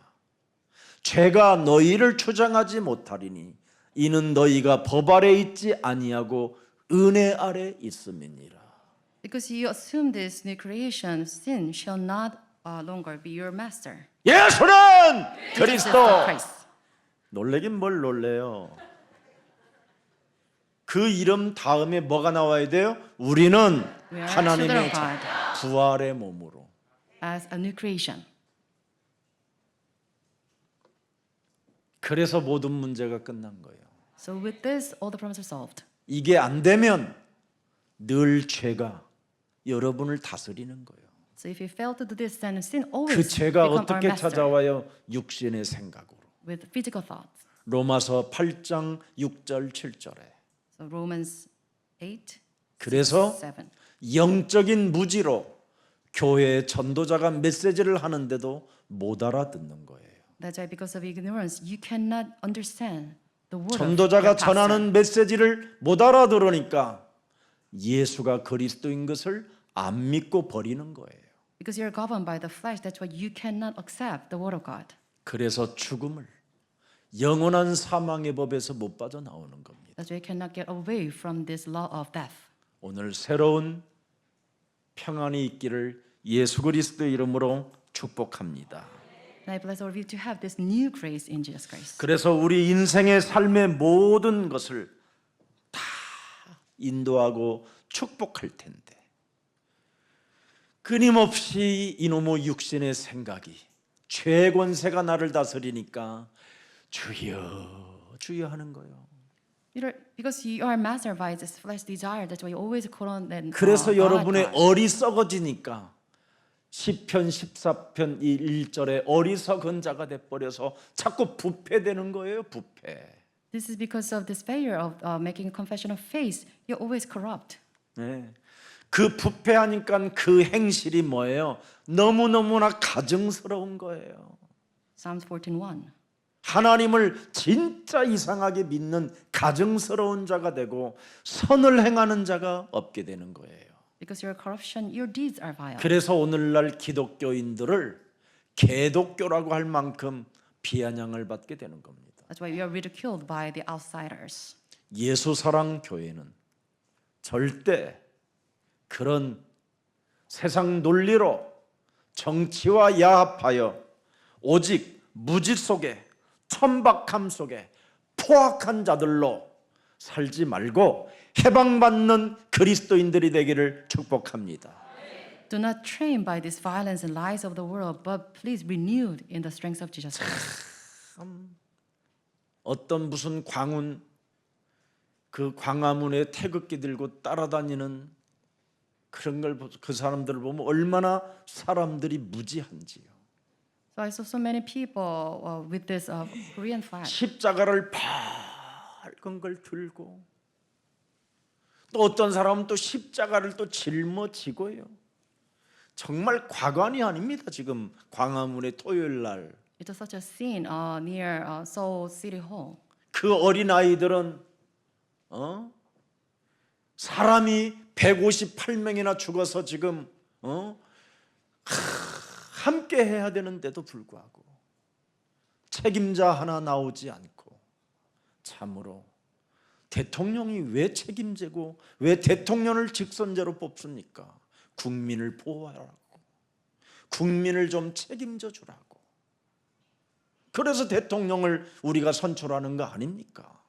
죄가 너희를 주장하지 못하리니 이는 너희가 법 아래 있지 아니하고 은혜 아래 있음이니라. Because you assume this new creation, sin shall not longer be your master. 예수는 Jesus 그리스도. Christ. 놀래긴 뭘 놀래요. 그 이름 다음에 뭐가 나와야 돼요? 우리는 We are 하나님의 children of God 부활의 몸으로. as a new creation. 그래서 모든 문제가 끝난 거예요. So with this, all the problems are solved. 이게 안 되면 늘 죄가 여러분을 다스리는 거예요. So if you fail to do this, then sin 그 always 죄가 become our 어떻게 master 찾아와요? 육신의 생각으로. with physical thoughts. 로마서 8장 6절 7절에. So Romans 8, 그래서 7. 영적인 무지로 교회의 전도자가 메시지를 하는데도 못 알아듣는 거예요. That's why because of ignorance, you cannot understand the word 전도자가 of your pastor. 전하는 메시지를 못 알아들으니까 예수가 그리스도인 것을 안 믿고 버리는 거예요. Because you're governed by the flesh, that's why you cannot accept the word of God. 그래서 죽음을 영원한 사망의 법에서 못 빠져나오는 겁니다. That's why you cannot get away from this law of death. 오늘 새로운 평안이 있기를 예수 그리스도의 이름으로 축복합니다. And I bless all of you to have this new grace in Jesus Christ. 그래서 우리 인생의 삶의 모든 것을 다 인도하고 축복할 텐데 끊임없이 이놈의 육신의 생각이 죄 권세가 나를 다스리니까 주여 주여 하는 거예요. Because you are mastered by this flesh desire, that's why you always call on that. 그래서 여러분의 God. 어리석어지니까 시편 14편 1절에 어리석은 자가 돼버려서 자꾸 부패되는 거예요. 부패. This is because of this failure of making a confession of faith. You're always corrupt. 네. 그 부패하니까 그 행실이 뭐예요? 너무너무나 가증스러운 거예요. Psalms 14:1. 하나님을 진짜 이상하게 믿는 가증스러운 자가 되고 선을 행하는 자가 없게 되는 거예요. Because your corruption, your deeds are vile. 그래서 오늘날 기독교인들을 개독교라고 할 만큼 비아냥을 받게 되는 겁니다. That's why we are ridiculed by the outsiders. 예수 사랑 교회는 절대 그런 세상 논리로 정치와 야합하여 오직 무지 속에 천박함 속에 포악한 자들로 살지 말고 해방받는 그리스도인들이 되기를 축복합니다. Do not train by this violence and lies of the world, but please renewed in the strength of Jesus Christ. 어떤 무슨 광운 그 광화문에 태극기 들고 따라다니는 그런 걸 그 사람들을 보면 얼마나 사람들이 무지한지요. So I saw so many people with this Korean flag. 십자가를 낡은 걸 들고 또 어떤 사람은 또 십자가를 또 짊어지고요. 정말 과관이 아닙니다. 지금 광화문의 토요일 날 It was such a scene near Seoul City Hall. 그 어린 아이들은 사람이 158명이나 죽어서 지금 함께 해야 되는데도 불구하고 책임자 하나 나오지 않고 참으로 대통령이 왜 책임제고 왜 대통령을 직선제로 뽑습니까? 국민을 보호하라고, 국민을 좀 책임져 주라고. 그래서 대통령을 우리가 선출하는 거 아닙니까?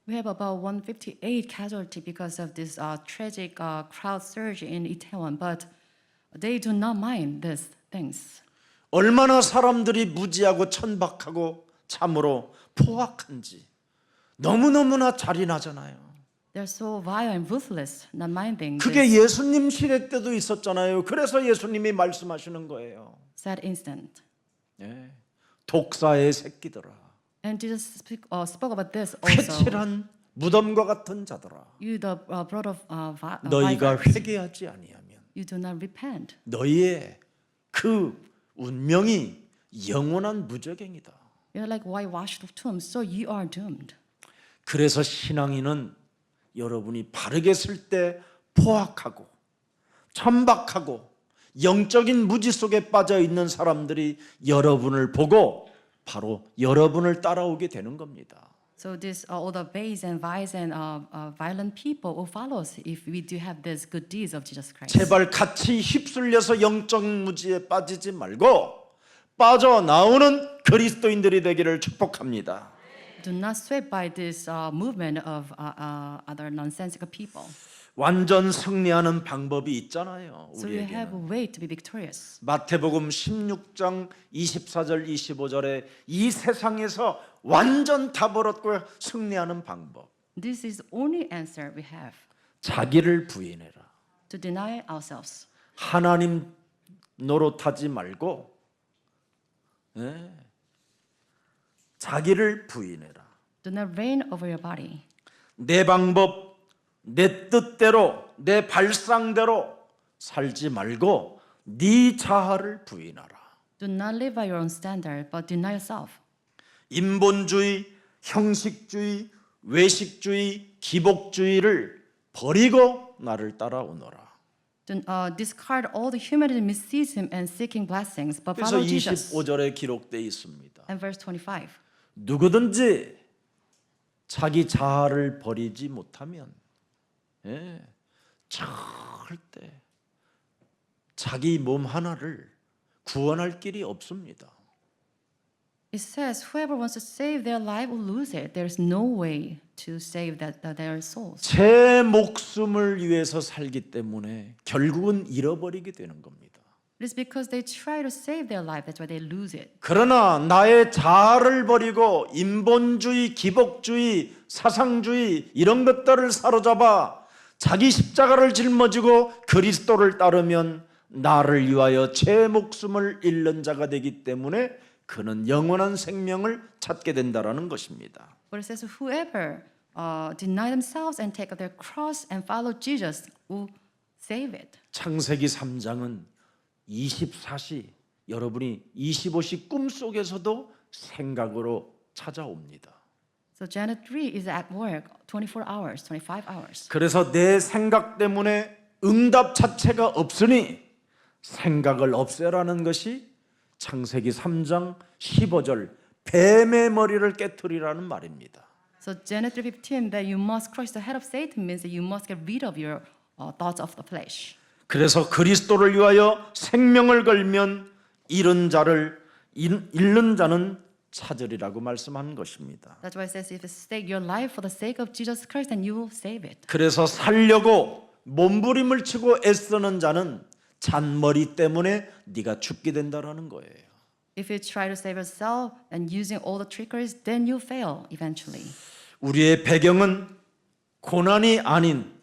We have about 158 casualties because of this tragic crowd surge in Itaewon, but they do not mind these things. 얼마나 사람들이 무지하고 천박하고 참으로 포악한지 너무너무나 잔인하잖아요. They're so vile and ruthless, not minding 그게 this 예수님 시대 때도 있었잖아요. 그래서 예수님이 말씀하시는 거예요. sad incident. 예. 독사의 새끼들아, And Jesus spoke about this also. 회칠한 무덤과 같은 자들아, You the blood of 너희가 vipers, 회개하지 아니하면 you do not repent. 너희의 그 운명이 영원한 무저갱이다. You're like whitewashed tombs, so you are doomed. 그래서 신앙인은 여러분이 바르게 쓸 때 포악하고 천박하고 영적인 무지 속에 빠져 있는 사람들이 여러분을 보고 바로 여러분을 따라오게 되는 겁니다. So this all the base and vice and violent people will follow us if we do have these good deeds of Jesus Christ. 제발 같이 휩쓸려서 영적 무지에 빠지지 말고 빠져나오는 그리스도인들이 되기를 축복합니다. Do not swept by this movement of other nonsensical people. 완전 승리하는 방법이 있잖아요. So you have 우리에게는. a way to be victorious. 마태복음 16장 24절 25절에 이 세상에서 완전 답을 얻고 승리하는 방법. This is the only answer we have 자기를 부인해라. to deny ourselves. 하나님 노릇하지 말고 자기를 부인해라. Do not reign over your body. 내 방법, 내 뜻대로, 내 발상대로 살지 말고 네 자아를 부인하라. Do not live by your own standard, but deny yourself. 인본주의, 형식주의, 외식주의, 기복주의를 버리고 나를 따라오너라. Do, discard all the humanity mysticism and seeking blessings, but 그래서 follow Jesus. 25절에 기록되어 있습니다. And verse 25. 누구든지 자기 자아를 버리지 못하면 절대 자기 몸 하나를 구원할 길이 없습니다. It says, whoever wants to save their life will lose it. There is no way to save their souls. 제 목숨을 위해서 살기 때문에 결국은 잃어버리게 되는 겁니다. It is because they try to save their life. That's why they lose it. 그러나 나의 자아를 버리고 인본주의, 기복주의, 사상주의 이런 것들을 사로잡아 자기 십자가를 짊어지고 그리스도를 따르면 나를 위하여 제 목숨을 잃는 자가 되기 때문에 그는 영원한 생명을 찾게 된다라는 것입니다. But it says, whoever deny themselves and take up their cross and follow Jesus will save it. 창세기 3장은 24시 여러분이 25시 꿈속에서도 생각으로 찾아옵니다. So Janet 3 is at work 24 hours, 25 hours. 그래서 내 생각 때문에 응답 자체가 없으니 생각을 없애라는 것이 창세기 3장 15절 뱀의 머리를 깨트리라는 말입니다. So Janet 3:15 that you must crush the head of Satan means that you must get rid of your thoughts of the flesh. 그래서 그리스도를 위하여 생명을 걸면 잃은 자는 찾으리라고 말씀한 것입니다. That's why it says if you stake your life for the sake of Jesus Christ, then you will save it. 그래서 살려고 몸부림을 치고 애쓰는 자는 잔머리 때문에 네가 죽게 된다라는 거예요. If you try to save yourself and using all the trickeries, then you fail eventually. 우리의 배경은 고난이 아닌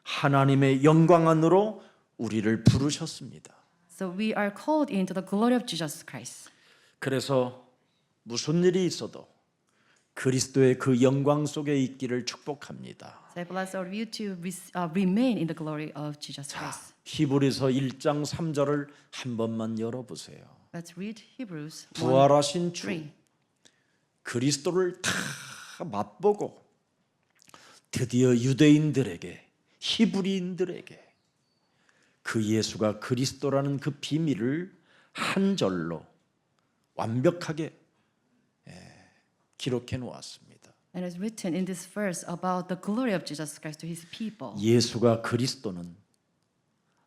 하나님의 영광 안으로 우리를 부르셨습니다. So we are called into the glory of Jesus Christ. 그래서 무슨 일이 있어도 그리스도의 그 영광 속에 있기를 축복합니다. So I bless all of you to remain in the glory of Jesus Christ. 히브리서 1장 3절을 한 번만 열어보세요. Let's read Hebrews 1. 부활하신 주 3. 그리스도를 다 맛보고 드디어 유대인들에게 히브리인들에게 그 예수가 그리스도라는 그 비밀을 한 절로 완벽하게 기록해 놓았습니다. And it's written in this verse about the glory of Jesus Christ to his people. 예수가 그리스도는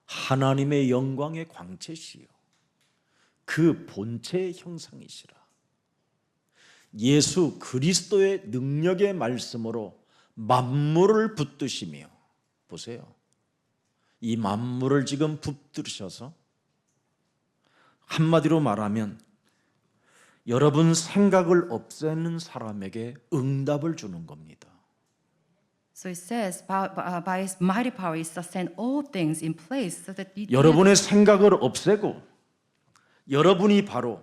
하나님의 영광의 광채시요 그 본체의 형상이시라. 예수 그리스도의 능력의 말씀으로 만물을 붙드시며 보세요. 이 만물을 지금 붙드셔서 한마디로 말하면 여러분 생각을 없애는 사람에게 응답을 주는 겁니다. So it says, by his mighty power, he sustained all things in place so that 여러분의 생각을 없애고 여러분이 바로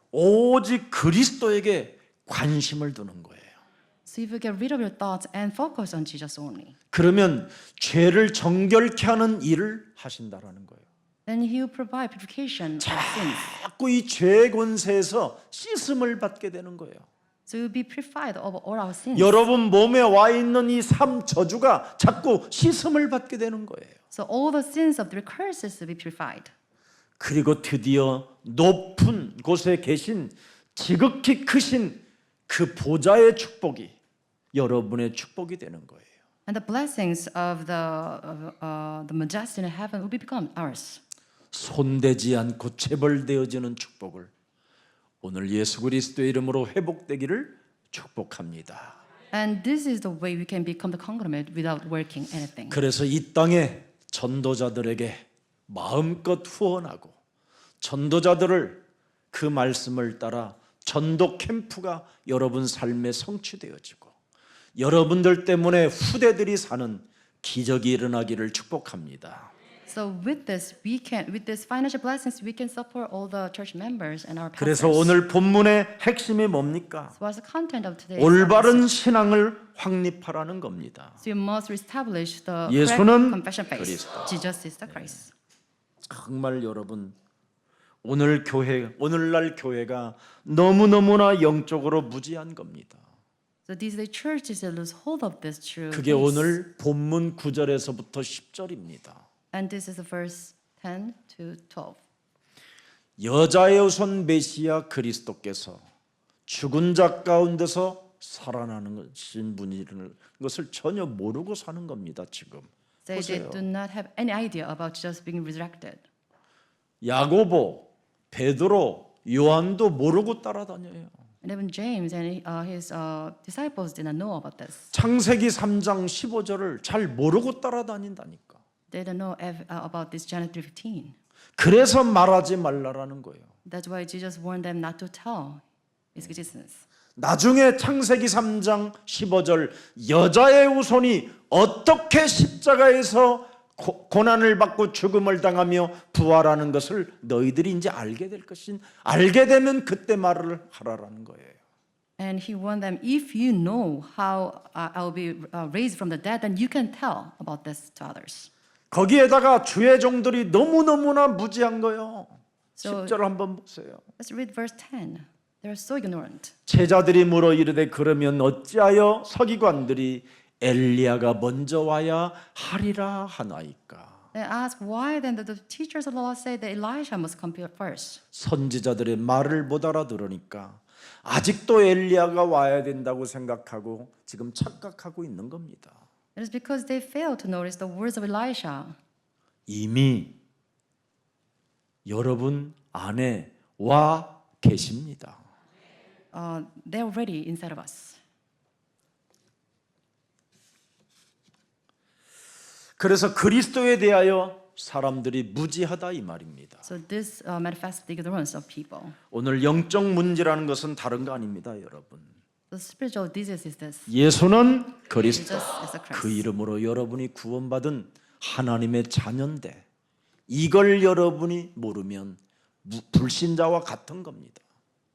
오직 그리스도에게 관심을 두는 거예요. So if you get rid of your thoughts and focus on Jesus only, 그러면 죄를 정결케 하는 일을 하신다라는 거예요. then he will provide purification of sins. 자꾸 이 죄의 권세에서 씻음을 받게 되는 거예요. So you will be purified of all our sins. 여러분 몸에 와 있는 이 삶 저주가 자꾸 씻음을 받게 되는 거예요. So all the sins of the curses will be purified. 그리고 드디어 높은 곳에 계신 지극히 크신 그 보좌의 축복이 여러분의 축복이 되는 거예요. And the blessings of the majesty in heaven will become ours. 손대지 않고 체벌되어지는 축복을 오늘 예수 그리스도의 이름으로 회복되기를 축복합니다. And this is the way we can become the conglomerate without working anything. 그래서 이 땅에 전도자들에게 마음껏 후원하고 전도자들을 그 말씀을 따라 전도 캠프가 여러분 삶에 성취되어지고 여러분들 때문에 후대들이 사는 기적이 일어나기를 축복합니다. So with this financial blessings, we can support all the church members and our pastors. 그래서 오늘 본문의 핵심이 뭡니까? So what's the content of today's 올바른 message? 신앙을 확립하라는 겁니다. So you must establish the 예수는 correct confession faith. 그리스도. Jesus is the Christ. 정말 여러분 오늘날 교회가 너무너무나 영적으로 무지한 겁니다. So these days churches lose hold of this true 그게 faith. 오늘 본문 9절에서부터 10절입니다. And this is verse 10 to 12. 여자의 우선 메시아 그리스도께서 죽은 자 가운데서 살아나는 분이라는 것을 전혀 모르고 사는 겁니다. 지금 So they 보세요. do not have any idea about Jesus being resurrected. 야고보, 베드로, 요한도 모르고 따라다녀요. And even James and his disciples did not know about this. 창세기 3장 15절을 잘 모르고 따라다닌다니까. They don't know about this Genesis 3:15. 그래서 말하지 말라라는 거예요. That's why Jesus warned them not to tell his existence. 나중에 창세기 3장 15절 여자의 후손이 어떻게 십자가에서 고난을 받고 죽음을 당하며 부활하는 것을 너희들이 이제 알게 될 것인 알게 되면 그때 말을 하라라는 거예요. And he warned them, if you know how I will be raised from the dead, then you can tell about this to others. 거기에다가 주의 종들이 너무너무나 무지한 거예요. So- 10절 한번 보세요. Let's read verse 10. They're so ignorant. 제자들이 물어 이르되 그러면 어찌하여 서기관들이 엘리야가 먼저 와야 하리라 하나이까. They ask, why then the teachers of the law say that Elijah must come first? 선지자들의 말을 못 알아들으니까 아직도 엘리야가 와야 된다고 생각하고 지금 착각하고 있는 겁니다. It is because they fail to notice the words of Elisha. 이미 여러분 안에 와 계십니다. They're already inside of us. 그래서 그리스도에 대하여 사람들이 무지하다 이 말입니다. So this manifests the ignorance of people. 오늘 영적 문제라는 것은 다른 거 아닙니다, 여러분. The spiritual disease is this. 예수는 그리스도. Jesus is the Christ. 그 이름으로 여러분이 구원받은 하나님의 자녀인데 이걸 여러분이 모르면 불신자와 같은 겁니다.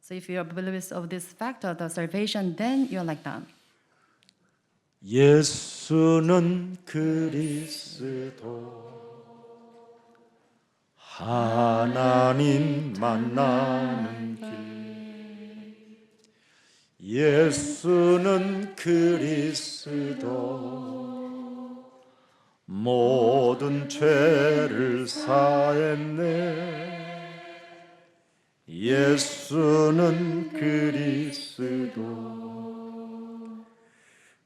So if you are oblivious of this factor, the salvation, then you're like that. 예수는 그리스도 하나님 만나는 길 예수는 그리스도 모든 죄를 사했네 예수는 그리스도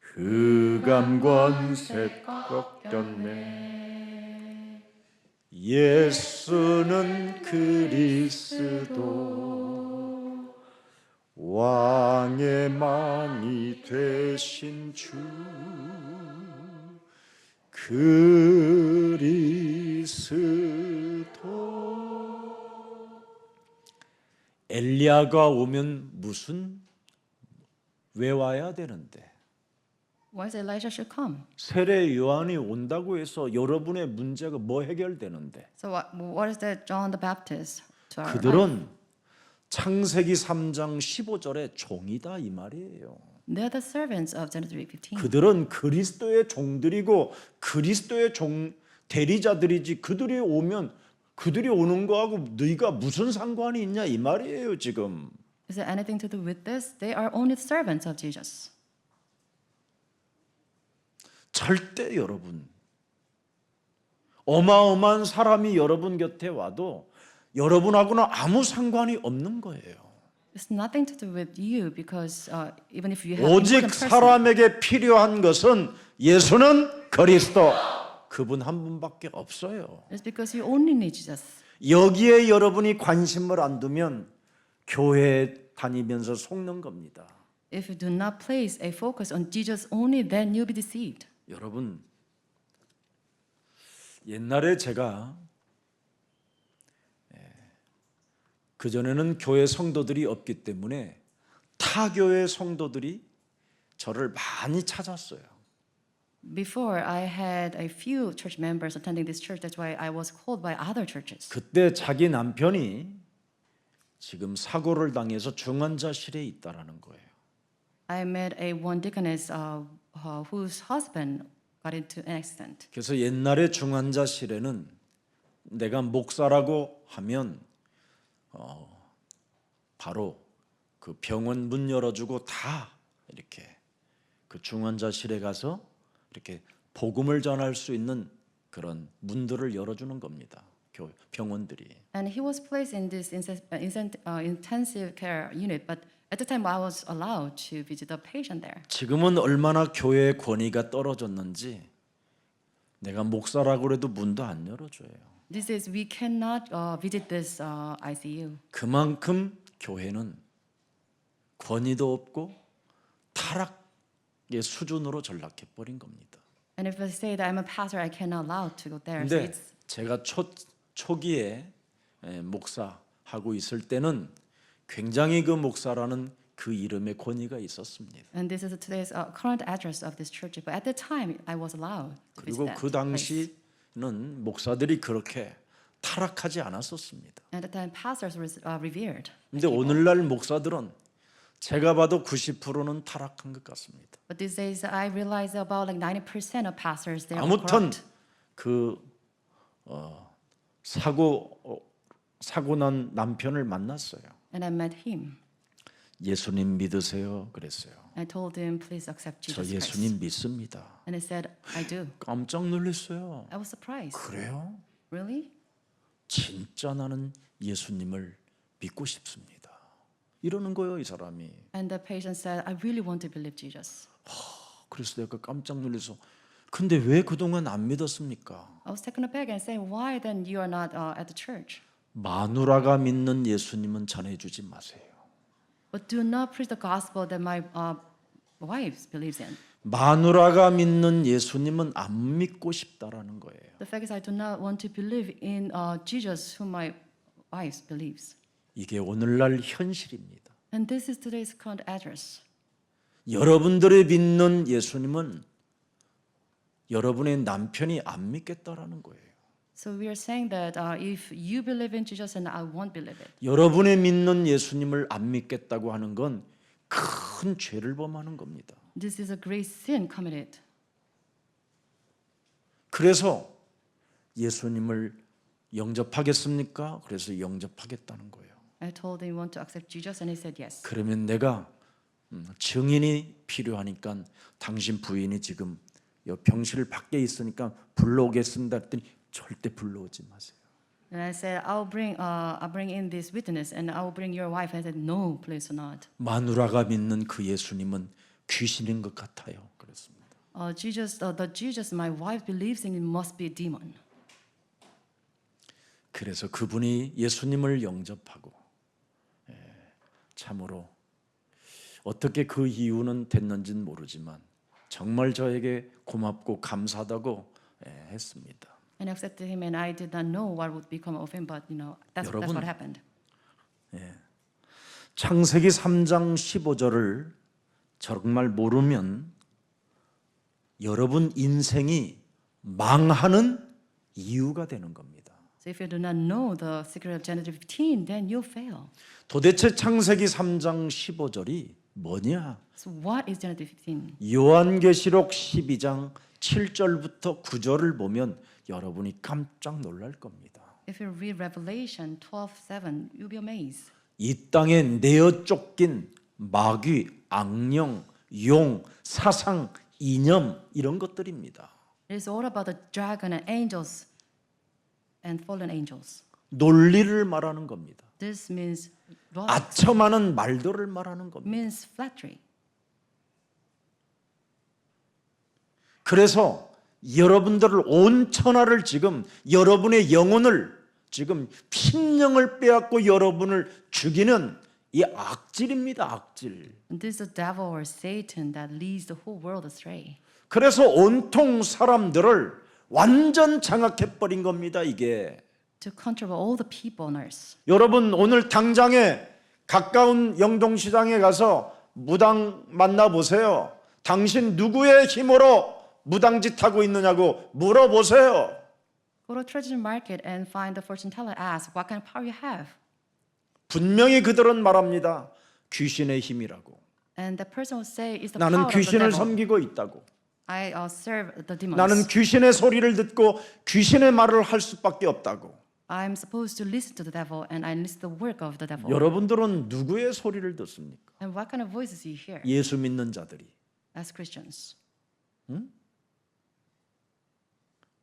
흑암 권세 꺾였네 예수는 그리스도 왕의 왕이 되신 주 그리스도 엘리야가 오면 왜 와야 되는데 Why is Elijah should come? 세례 요한이 온다고 해서 여러분의 문제가 뭐 해결되는데 So what is that John the Baptist to our life? 그들은 창세기 3장 15절의 종이다 이 말이에요. They are the servants of Genesis 3:15. 그들은 그리스도의 종들이고 그리스도의 종 대리자들이지 그들이 오면 그들이 오는 거하고 너희가 무슨 상관이 있냐 이 말이에요 지금. Is there anything to do with this? They are only servants of Jesus. 절대 여러분 어마어마한 사람이 여러분 곁에 와도 여러분하고는 아무 상관이 없는 거예요. It's nothing to do with you because even if you have 오직 important person, 사람에게 필요한 것은 예수는 그리스도 그분 한 분밖에 없어요. it's because you only need Jesus. 여기에 여러분이 관심을 안 두면 교회 다니면서 속는 겁니다. If you do not place a focus on Jesus only, then you'll be deceived. 여러분 옛날에 제가 그전에는 교회 성도들이 없기 때문에 타교회 성도들이 저를 많이 찾았어요. Before I had a few church members attending this church. That's why I was called by other churches. 그때 자기 남편이 지금 사고를 당해서 중환자실에 있다라는 거예요. I met a one deaconess whose husband got into an accident. 그래서 옛날에 중환자실에는 내가 목사라고 하면 바로 그 병원 문 열어주고 다 이렇게 그 중환자실에 가서 이렇게 복음을 전할 수 있는 그런 문들을 열어주는 겁니다. 병원들이. And he was placed in this intensive care unit, but at the time I was allowed to visit the patient there. 지금은 얼마나 교회의 권위가 떨어졌는지 내가 목사라고 해도 문도 안 열어줘요. This is we cannot visit this ICU. 그만큼 교회는 권위도 없고 타락의 수준으로 전락해 버린 겁니다. And if I say that I'm a pastor, I cannot allow to go there. So 근데 it's 제가 초기에 목사하고 있을 때는 굉장히 그 목사라는 그 이름의 권위가 있었습니다. and this is today's current address of this church. But at the time, I was allowed to visit 그리고 that 그 place. 당시는 목사들이 그렇게 타락하지 않았었습니다. At the time, pastors were revered. 근데 오늘날 목사들은 제가 봐도 90%는 타락한 것 같습니다. But these days, I realize about like 90% of pastors they are 아무튼 corrupt. 그 사고 난 남편을 만났어요. And I met him. 예수님 믿으세요? 그랬어요. I told him, please accept 저 Jesus Christ. 예수님 믿습니다. And he said, I do. 깜짝 놀랐어요. I was surprised. 그래요? Really? 진짜 나는 예수님을 믿고 싶습니다. 이러는 거예요, 이 사람이. And the patient said, I really want to believe Jesus. 그래서 내가 깜짝 놀라서 근데 왜 그동안 안 믿었습니까? I was taken aback and saying, why then you are not at the church? 마누라가 믿는 예수님은 전해주지 마세요. But do not preach the gospel that my wife believes in. 마누라가 믿는 예수님은 안 믿고 싶다라는 거예요. The fact is, I do not want to believe in Jesus whom my wife believes. 이게 오늘날 현실입니다. And this is today's current address. 여러분들이 믿는 예수님은 여러분의 남편이 안 믿겠다라는 거예요. So we are saying that if you believe in Jesus and I won't believe it, 여러분의 믿는 예수님을 안 믿겠다고 하는 건 큰 죄를 범하는 겁니다. this is a great sin committed. 그래서 예수님을 영접하겠습니까? 그래서 영접하겠다는 거예요. I told him, you want to accept Jesus? And he said yes. 그러면 내가 증인이 필요하니까 당신 부인이 지금 여 병실 밖에 있으니까 불러오겠습니다 했더니 절대 불러오지 마세요. And I said, I'll bring in this witness and I will bring your wife. I said, no, please not. 마누라가 믿는 그 예수님은 귀신인 것 같아요. 그랬습니다. The Jesus my wife believes in must be a demon. 그래서 그분이 예수님을 영접하고 참으로 어떻게 그 이유는 됐는지는 모르지만 정말 저에게 고맙고 감사하다고 했습니다. And I accepted him, and I did not know what would become of him, but that's 여러분, what happened. 창세기 3장 15절을 정말 모르면 여러분 인생이 망하는 이유가 되는 겁니다. So if you do not know the secret of Genesis 15, then you fail. 도대체 창세기 3장 15절이 뭐냐? So what is Genesis 15? 요한계시록 12장 7절부터 9절을 보면 여러분이 깜짝 놀랄 겁니다. If you read Revelation 12:7, you'll be amazed. 이 땅에 내어 쫓긴 마귀, 악령, 용, 사상, 이념 이런 것들입니다. It is all about the dragon and angels and fallen angels. 논리를 말하는 겁니다. This means logic, 아첨하는 말들을 말하는 겁니다. means flattery. 그래서 여러분들을 온 천하를 지금 여러분의 영혼을 지금 심령을 빼앗고 여러분을 죽이는 이 악질입니다. 악질. And this is the devil or Satan that leads the whole world astray. 그래서 온통 사람들을 완전 장악해 버린 겁니다. 이게. To control all the people on earth. 여러분 오늘 당장에 가까운 영동시장에 가서 무당 만나보세요. 당신 누구의 힘으로 무당짓 하고 있느냐고 물어보세요. Go to treasure market and find the fortune teller. Ask what kind of power you have. 분명히 그들은 말합니다. 귀신의 힘이라고. And the person will say, "It's the 나는 power of the 귀신을 devil. 섬기고 있다고. I serve the demons. 나는 귀신의 소리를 듣고 귀신의 말을 할 수밖에 없다고. I'm supposed to listen to the devil, and I listen to the work of the devil." 여러분들은 누구의 소리를 듣습니까? And what kind of voices you hear 예수 믿는 자들이. as Christians?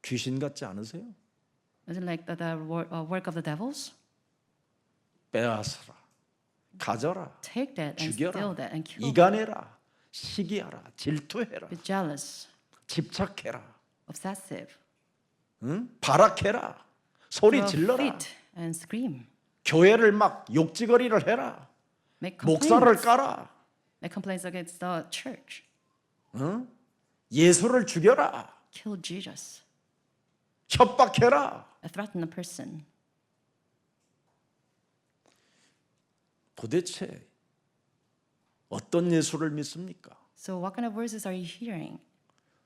귀신 같지 않으세요? Is it like the work of the devils? 빼앗아라, 가져라, Take that and 죽여라, steal that and kill them. 이간해라, 시기하라, 질투해라, Be jealous, 집착해라, obsessive, 발악해라, 소리 throw a 질러라, fit and scream, 교회를 막 욕지거리를 해라, make 목사를 complaints, 까라, make complaints against the church, 예수를 죽여라, kill Jesus, 협박해라. threaten a person. 도대체 어떤 예수를 믿습니까? So what kind of voices are you hearing?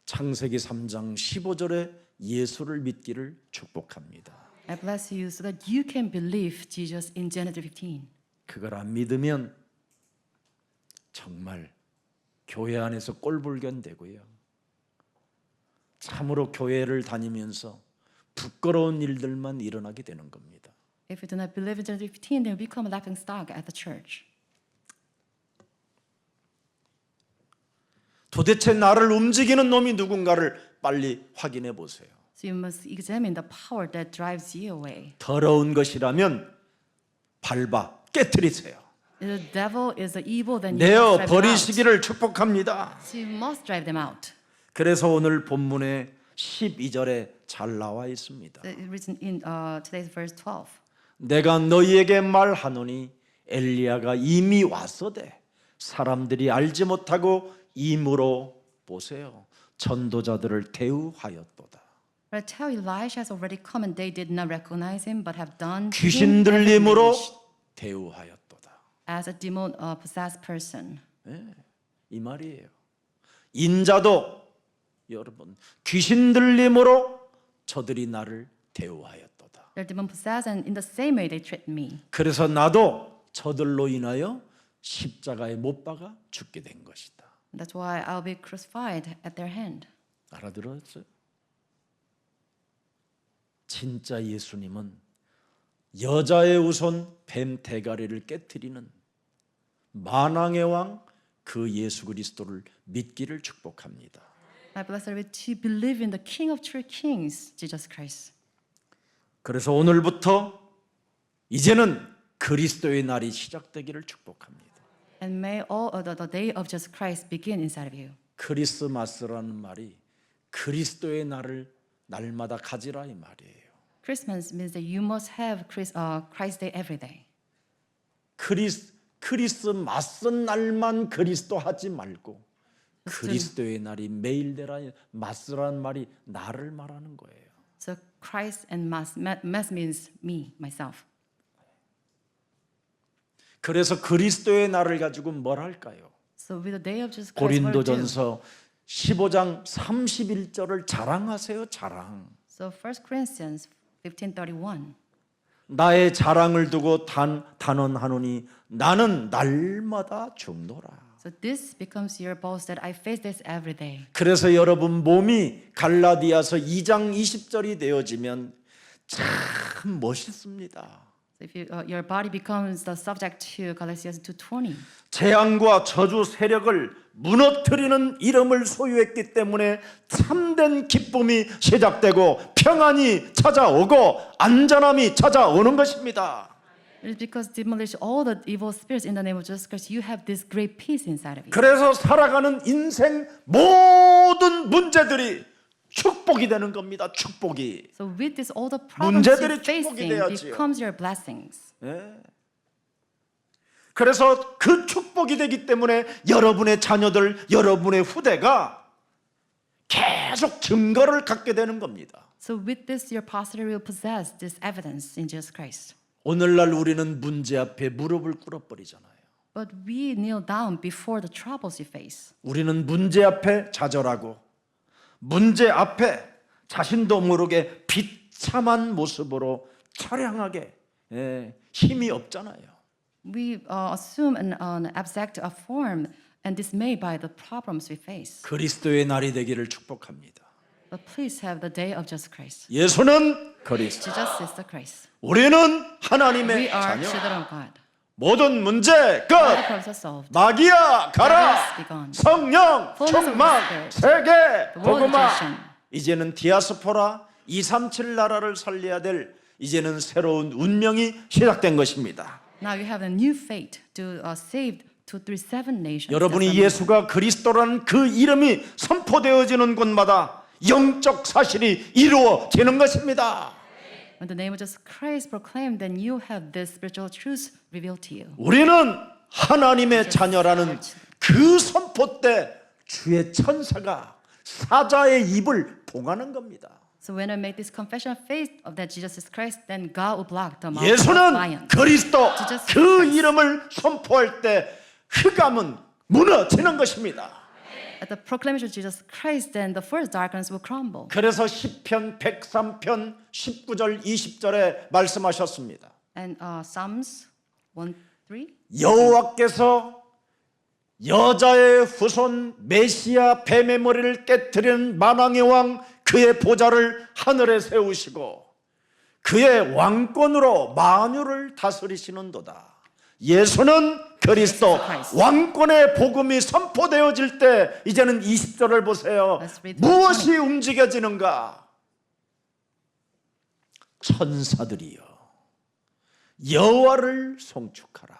창세기 3장 15절에 예수를 믿기를 축복합니다. I bless you so that you can believe Jesus in Genesis 15. 그걸 안 믿으면 정말 교회 안에서 꼴불견 되고요. 참으로 교회를 다니면서 부끄러운 일들만 일어나게 되는 겁니다. If you do not believe in Genesis 15, then you become a laughing stock at the church. 도대체 나를 움직이는 놈이 누군가를 빨리 확인해 보세요. So you must examine the power that drives you away. 더러운 것이라면 밟아 깨트리세요. If the devil is the evil, then you 내어 must drive them out. 버리시기를 축복합니다. So you must drive them out. 그래서 오늘 본문의 12절에 잘 나와 있습니다. It's written in today's verse 12. 내가 너희에게 말하노니 엘리야가 이미 왔으되 사람들이 알지 못하고 임으로 보세요. 전도자들을 대우하였도다. But I tell you, Elijah has already come, and they did not recognize him, but have done 귀신 him as a 들림으로 finished, 대우하였도다. as a demon possessed person. 이 말이에요. 인자도 여러분 귀신 들림으로 저들이 나를 대우하였도다. They're demon possessed, and in the same way they treat me. 그래서 나도 저들로 인하여 십자가에 못 박아 죽게 된 것이다. That's why I'll be crucified at their hand. 알아들었어요? 진짜 예수님은 여자의 우선 뱀 대가리를 깨뜨리는 만왕의 왕 그 예수 그리스도를 믿기를 축복합니다. I bless you to believe in the King of true kings, Jesus Christ. 그래서 오늘부터 이제는 그리스도의 날이 시작되기를 축복합니다. And may all the day of Jesus Christ begin inside of you. 크리스마스라는 말이 그리스도의 날을 날마다 가지라 이 말이에요. Christmas means that you must have Christ Day every day. 크리스마스 날만 그리스도 하지 말고 그리스도의 날이 매일 되라. 마스라는 말이 나를 말하는 거예요. So Christ and mass means me, myself. 그래서 그리스도의 날을 가지고 뭘 할까요? So with the day of Jesus Christ, what do? 고린도전서 15장 31절을 자랑하세요. 자랑. So 1 Corinthians 15:31. 나의 자랑을 두고 단언하노니 나는 날마다 죽노라. So this becomes your boast that I face this every day. 그래서 여러분 몸이 갈라디아서 2장 20절이 되어지면 참 멋있습니다. So if your body becomes the subject to Galatians 2:20. 재앙과 저주 세력을 무너뜨리는 이름을 소유했기 때문에 참된 기쁨이 시작되고 평안이 찾아오고 안전함이 찾아오는 것입니다. It is because demolish all the evil spirits in the name of Jesus Christ. You have this great peace inside of you. 그래서 살아가는 인생 모든 문제들이 축복이 되는 겁니다. 축복이. So with this, all the problems 문제들이 you're 축복이 facing 돼야지요. becomes your blessings. 예. 그래서 그 축복이 되기 때문에 여러분의 자녀들, 여러분의 후대가 계속 증거를 갖게 되는 겁니다. So with this, your posterity will possess this evidence in Jesus Christ. 오늘날 우리는 문제 앞에 무릎을 꿇어버리잖아요. But we kneel down before the troubles you face. 우리는 문제 앞에 좌절하고 문제 앞에 자신도 모르게 비참한 모습으로 처량하게 힘이 없잖아요. We assume an abstract form and dismayed by the problems we face. 그리스도의 날이 되기를 축복합니다. But please have the day of Jesus Christ. 예수는 그리스도, Jesus is the Christ. 우리는 We 하나님의 are 자녀. children of God. 모든 문제 All the 끝. problems are solved. 마귀야 가라. Darkness be gone. 성령 Fullness of 충만 the Spirit. 세계 The world 복음화. education. 이제는 디아스포라 237 나라를 살려야 될 이제는 새로운 운명이 시작된 것입니다. Now you have a new fate to save 237 nations. 여러분이 예수가 그리스도라는 그 이름이 선포되어지는 곳마다 영적 사실이 이루어지는 것입니다. When the name of Jesus Christ proclaimed, then you have this spiritual truth revealed to you. 우리는 하나님의 자녀라는 그 선포 때 주의 천사가 사자의 입을 봉하는 겁니다. So when I make this confession of faith of that Jesus is Christ, then God will block the mouth of 예수는 lions. 그리스도 Jesus 그 Christ. 이름을 선포할 때 흑암은 무너지는 것입니다. At the proclamation of Jesus Christ, then the first darkness will crumble. 그래서 시편 103편 19절 20절에 말씀하셨습니다. And Psalms 1:3. 여호와께서 여자의 후손 메시아 뱀의 머리를 깨뜨리는 만왕의 왕 그의 보좌를 하늘에 세우시고 그의 왕권으로 만유를 다스리시는도다. 예수는 그리스도 왕권의 복음이 선포되어질 때 이제는 20절을 보세요. 무엇이 움직여지는가? 천사들이여 여호와를 송축하라.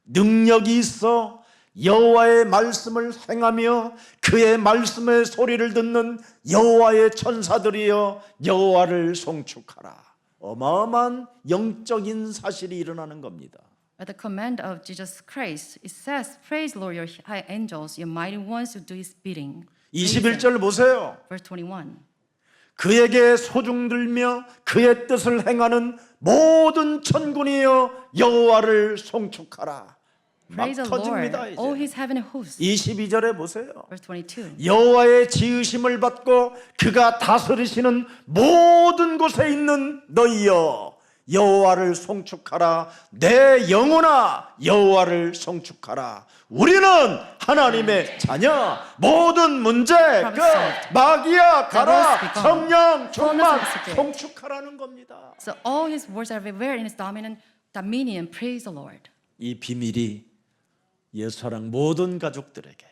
능력이 있어 여호와의 말씀을 행하며 그의 말씀의 소리를 듣는 여호와의 천사들이여 여호와를 송축하라. 어마어마한 영적인 사실이 일어나는 겁니다. At the command of Jesus Christ, it says, "Praise Lord, your high angels, your mighty ones who do His bidding." 21절 보세요. Verse 21. 그에게 소중들며 그의 뜻을 행하는 모든 천군이여 여호와를 송축하라. 막 Praise the Lord, 터집니다. all 이제 His heavenly hosts. 22절에 보세요. Verse 22. 여호와의 지으심을 받고 그가 다스리시는 모든 곳에 있는 너희여 여호와를 송축하라. 내 영혼아 여호와를 송축하라. 우리는 하나님의 자녀. 모든 문제 끝. 마귀야 가라. 성령 충만 송축하라는 겁니다. So all His words are everywhere in His dominion. Praise the Lord. 이 비밀이 예수사랑 모든 가족들에게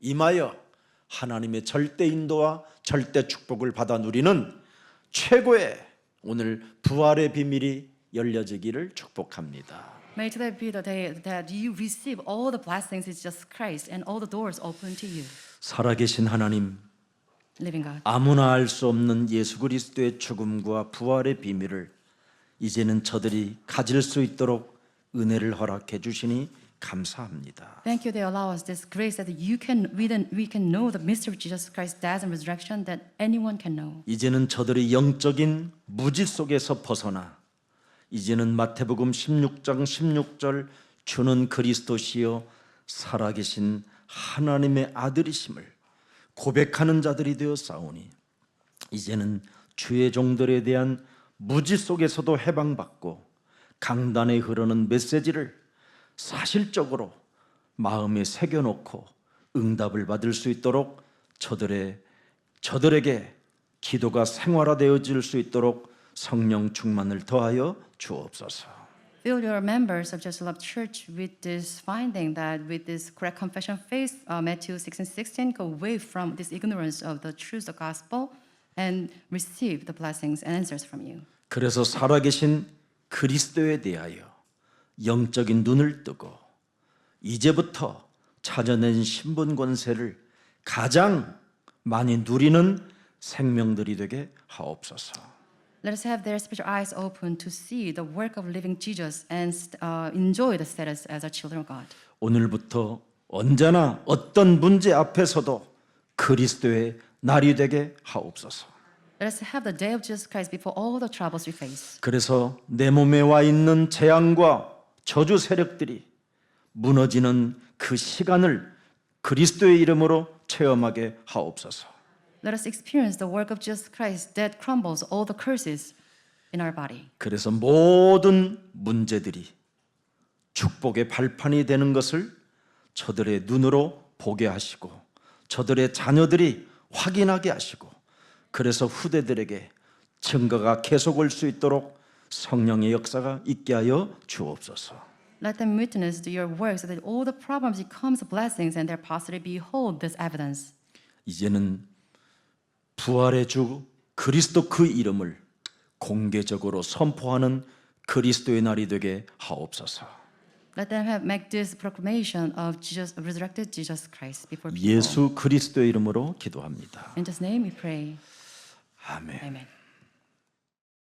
임하여 하나님의 절대 인도와 절대 축복을 받아 누리는 최고의 오늘 부활의 비밀이 열려지기를 축복합니다. May today be the day that you receive all the blessings in Jesus Christ and all the doors open to you. 살아계신 하나님, Living God. 아무나 알 수 없는 예수 그리스도의 죽음과 부활의 비밀을 이제는 저들이 가질 수 있도록 은혜를 허락해 주시니 감사합니다. Thank you. They allow us this grace that we can know the mystery of Jesus Christ's death and resurrection that anyone can know. 이제는 저들이 영적인 무지 속에서 벗어나 이제는 마태복음 16장 16절 주는 그리스도시요 살아계신 하나님의 아들이심을 고백하는 자들이 되어 싸우니 이제는 주의 종들에 대한 무지 속에서도 해방받고 강단에 흐르는 메시지를 사실적으로 마음에 새겨놓고 응답을 받을 수 있도록 저들에게 기도가 생활화되어질 수 있도록 성령 충만을 더하여 주옵소서. Fill your members of Jesus Love Church with this finding that with this correct confession of faith, Matthew 6:16, go away from this ignorance of the truth of the gospel and receive the blessings and answers from you. 그래서 살아계신 그리스도에 대하여 영적인 눈을 뜨고 이제부터 찾아낸 신분 권세를 가장 많이 누리는 생명들이 되게 하옵소서. Let us have their spiritual eyes open to see the work of living Jesus and enjoy the status as a children of God. 오늘부터 언제나 어떤 문제 앞에서도 그리스도의 날이 되게 하옵소서. Let us have the day of Jesus Christ before all the troubles we face. 그래서 내 몸에 와 있는 재앙과 저주 세력들이 무너지는 그 시간을 그리스도의 이름으로 체험하게 하옵소서. Let us experience the work of Jesus Christ that crumbles all the curses in our body. 그래서 모든 문제들이 축복의 발판이 되는 것을 저들의 눈으로 보게 하시고 저들의 자녀들이 확인하게 하시고 그래서 후대들에게 증거가 계속 올 수 있도록 성령의 역사가 있게 하여 주옵소서. Let them witness to your works so that all the problems becomes blessings and their posterity behold this evidence. 이제는 부활의 주 그리스도 그 이름을 공개적으로 선포하는 그리스도의 날이 되게 하옵소서. Let them make this proclamation of Jesus, resurrected Jesus Christ before people. 예수 그리스도의 이름으로 기도합니다. In Jesus' name we pray. 아멘. Amen.